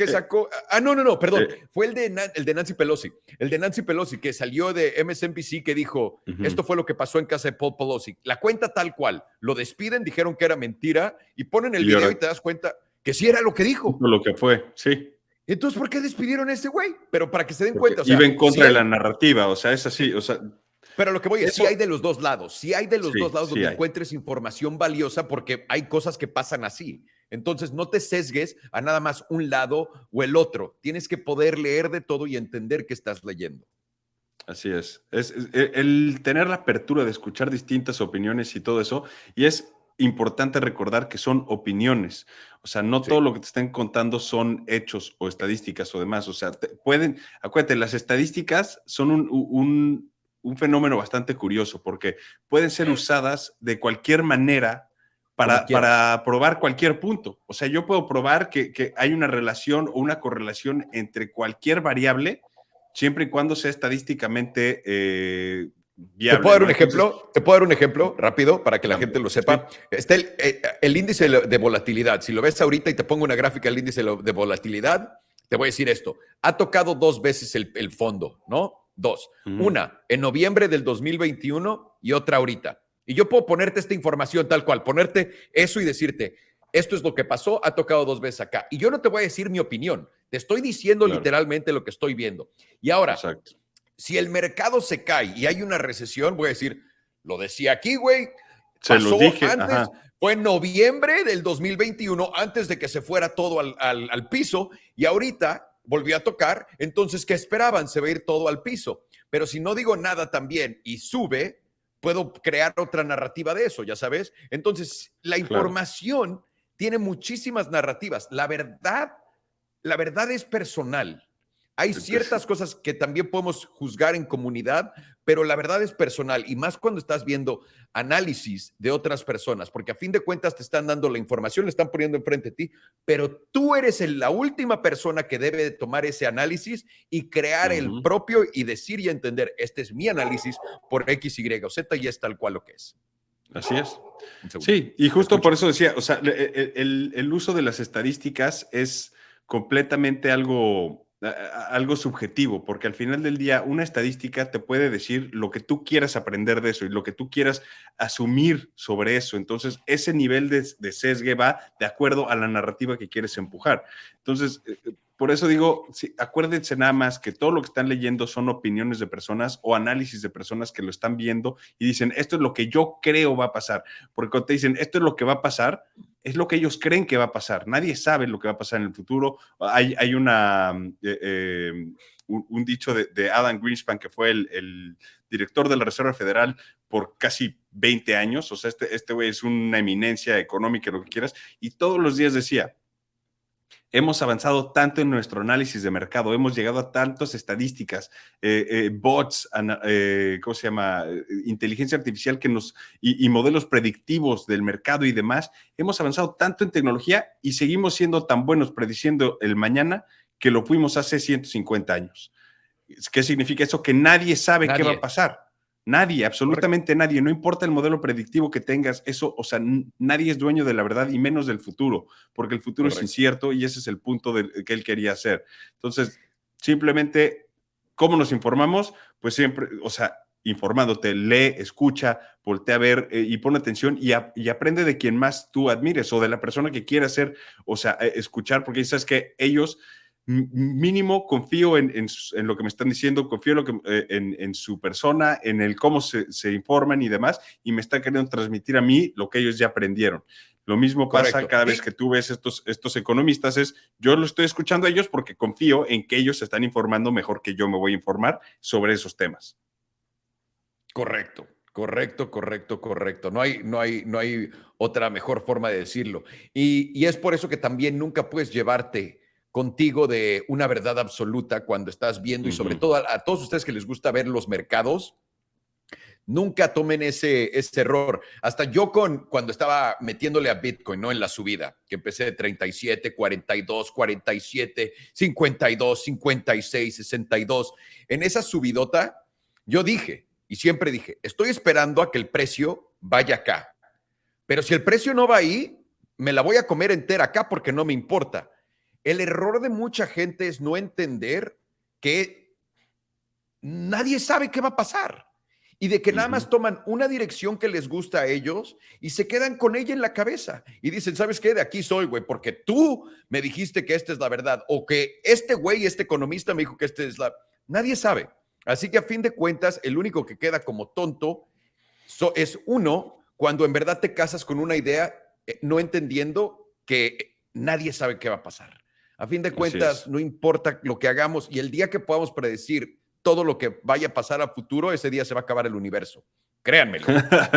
sacó, no, perdón, fue el de Nancy Pelosi, que salió de MSNBC que dijo, esto fue lo que pasó en casa de Paul Pelosi, la cuenta tal cual, lo despiden, dijeron que era mentira y ponen el video y te das cuenta que sí era lo que dijo.
Lo que fue, sí.
Entonces, ¿por qué despidieron a ese güey? Pero para que se den cuenta.
O sea, iba en contra de la narrativa, o sea, es así, o sea.
Pero lo que voy es, sí hay de los dos lados, donde encuentres información valiosa porque hay cosas que pasan así. Entonces, no te sesgues a nada más un lado o el otro. Tienes que poder leer de todo y entender qué estás leyendo.
Así es. Es el tener la apertura de escuchar distintas opiniones y todo eso. Y es importante recordar que son opiniones. O sea, no todo lo que te estén contando son hechos o estadísticas o demás. O sea, acuérdate, las estadísticas son un fenómeno bastante curioso porque pueden ser usadas de cualquier manera para probar cualquier punto. O sea, yo puedo probar que hay una relación o una correlación entre cualquier variable, siempre y cuando sea estadísticamente viable.
¿Te puedo dar un ejemplo rápido para que la gente lo sepa? Sí. Está el índice de volatilidad. Si lo ves ahorita y te pongo una gráfica del índice de volatilidad, te voy a decir esto. Ha tocado 2 veces el fondo, ¿no? 2. Una en noviembre del 2021 y otra ahorita. Y yo puedo ponerte esta información tal cual, ponerte eso y decirte, esto es lo que pasó, ha tocado 2 veces acá. Y yo no te voy a decir mi opinión, te estoy diciendo literalmente lo que estoy viendo. Y ahora, Si el mercado se cae y hay una recesión, voy a decir, lo decía aquí, güey,
Se
pasó
los dije,
antes, fue en noviembre del 2021, antes de que se fuera todo al piso, y ahorita volvió a tocar, entonces, ¿qué esperaban? Se va a ir todo al piso. Pero si no digo nada también y sube, puedo crear otra narrativa de eso, ya sabes. Entonces, la información tiene muchísimas narrativas. La verdad es personal. Hay ciertas cosas que también podemos juzgar en comunidad, pero la verdad es personal y más cuando estás viendo análisis de otras personas, porque a fin de cuentas te están dando la información, le están poniendo enfrente de ti, pero tú eres la última persona que debe de tomar ese análisis y crear el propio y decir y entender, este es mi análisis por X, Y o Z y es tal cual lo que es.
Así es. Sí, y justo por eso decía, o sea, el uso de las estadísticas es completamente algo subjetivo, porque al final del día una estadística te puede decir lo que tú quieras aprender de eso y lo que tú quieras asumir sobre eso. Entonces, ese nivel de sesgue va de acuerdo a la narrativa que quieres empujar. Entonces, por eso digo, sí, acuérdense nada más que todo lo que están leyendo son opiniones de personas o análisis de personas que lo están viendo y dicen, esto es lo que yo creo va a pasar. Porque cuando te dicen, esto es lo que va a pasar, es lo que ellos creen que va a pasar. Nadie sabe lo que va a pasar en el futuro. Hay un dicho de Adam Greenspan, que fue el director de la Reserva Federal por casi 20 años. O sea, este güey es una eminencia económica, lo que quieras, y todos los días decía, hemos avanzado tanto en nuestro análisis de mercado, hemos llegado a tantas estadísticas, bots, ¿cómo se llama? Inteligencia artificial y modelos predictivos del mercado y demás. Hemos avanzado tanto en tecnología y seguimos siendo tan buenos prediciendo el mañana que lo fuimos hace 150 años. ¿Qué significa eso? Que nadie sabe qué va a pasar. Nadie, absolutamente nadie, no importa el modelo predictivo que tengas, eso, o sea, nadie es dueño de la verdad y menos del futuro, porque el futuro es incierto y ese es el punto que él quería hacer. Entonces, simplemente, ¿cómo nos informamos? Pues siempre, o sea, informándote, lee, escucha, voltea a ver y pon atención y aprende de quien más tú admires o de la persona que quiera hacer, o sea, escuchar, porque sabes que ellos mínimo confío en lo que me están diciendo, confío en su persona, en el cómo se informan y demás, y me están queriendo transmitir a mí lo que ellos ya aprendieron. Lo mismo pasa cada vez que tú ves estos economistas, yo lo estoy escuchando a ellos porque confío en que ellos se están informando mejor que yo me voy a informar sobre esos temas.
Correcto. No hay otra mejor forma de decirlo. Y es por eso que también nunca puedes llevarte contigo de una verdad absoluta cuando estás viendo, y sobre todo a todos ustedes que les gusta ver los mercados, nunca tomen ese error. Hasta yo cuando estaba metiéndole a Bitcoin, ¿no? En la subida, que empecé de 37, 42, 47, 52, 56, 62, en esa subidota, yo dije, y siempre dije, estoy esperando a que el precio vaya acá. Pero si el precio no va ahí, me la voy a comer entera acá porque no me importa. El error de mucha gente es no entender que nadie sabe qué va a pasar y de que nada más toman una dirección que les gusta a ellos y se quedan con ella en la cabeza y dicen, ¿sabes qué? De aquí soy, güey, porque tú me dijiste que esta es la verdad o que este güey, este economista me dijo que esta es la... Nadie sabe. Así que a fin de cuentas, el único que queda como tonto es uno cuando en verdad te casas con una idea no entendiendo que nadie sabe qué va a pasar. A fin de cuentas, no importa lo que hagamos y el día que podamos predecir todo lo que vaya a pasar a futuro, ese día se va a acabar el universo. Créanmelo.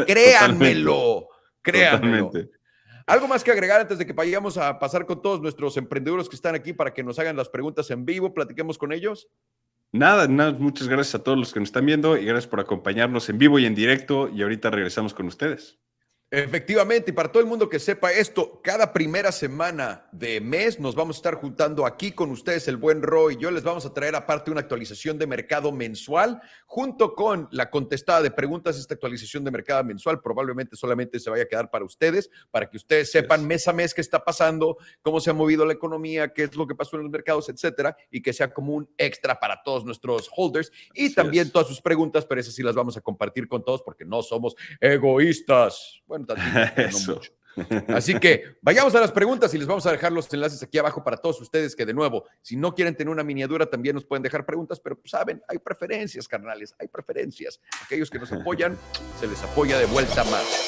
Créanmelo. Créanmelo.
Totalmente.
¿Algo más que agregar antes de que vayamos a pasar con todos nuestros emprendedores que están aquí para que nos hagan las preguntas en vivo? Platiquemos con ellos.
Nada, muchas gracias a todos los que nos están viendo y gracias por acompañarnos en vivo y en directo y ahorita regresamos con ustedes.
Efectivamente, y para todo el mundo que sepa esto, cada primera semana de mes nos vamos a estar juntando aquí con ustedes, el buen Roy y yo. Les vamos a traer aparte una actualización de mercado mensual junto con la contestada de preguntas. Esta actualización de mercado mensual probablemente solamente se vaya a quedar para ustedes, para que ustedes sepan mes a mes qué está pasando, cómo se ha movido la economía, qué es lo que pasó en los mercados, etcétera, y que sea como un extra para todos nuestros holders y también todas sus preguntas, pero esas sí las vamos a compartir con todos porque no somos egoístas. Bueno,
eso.
no mucho. Así que vayamos a las preguntas y les vamos a dejar los enlaces aquí abajo para todos ustedes que, de nuevo, si no quieren tener una miniatura, también nos pueden dejar preguntas, pero pues, saben, hay preferencias, carnales, hay preferencias. Aquellos que nos apoyan, se les apoya de vuelta más.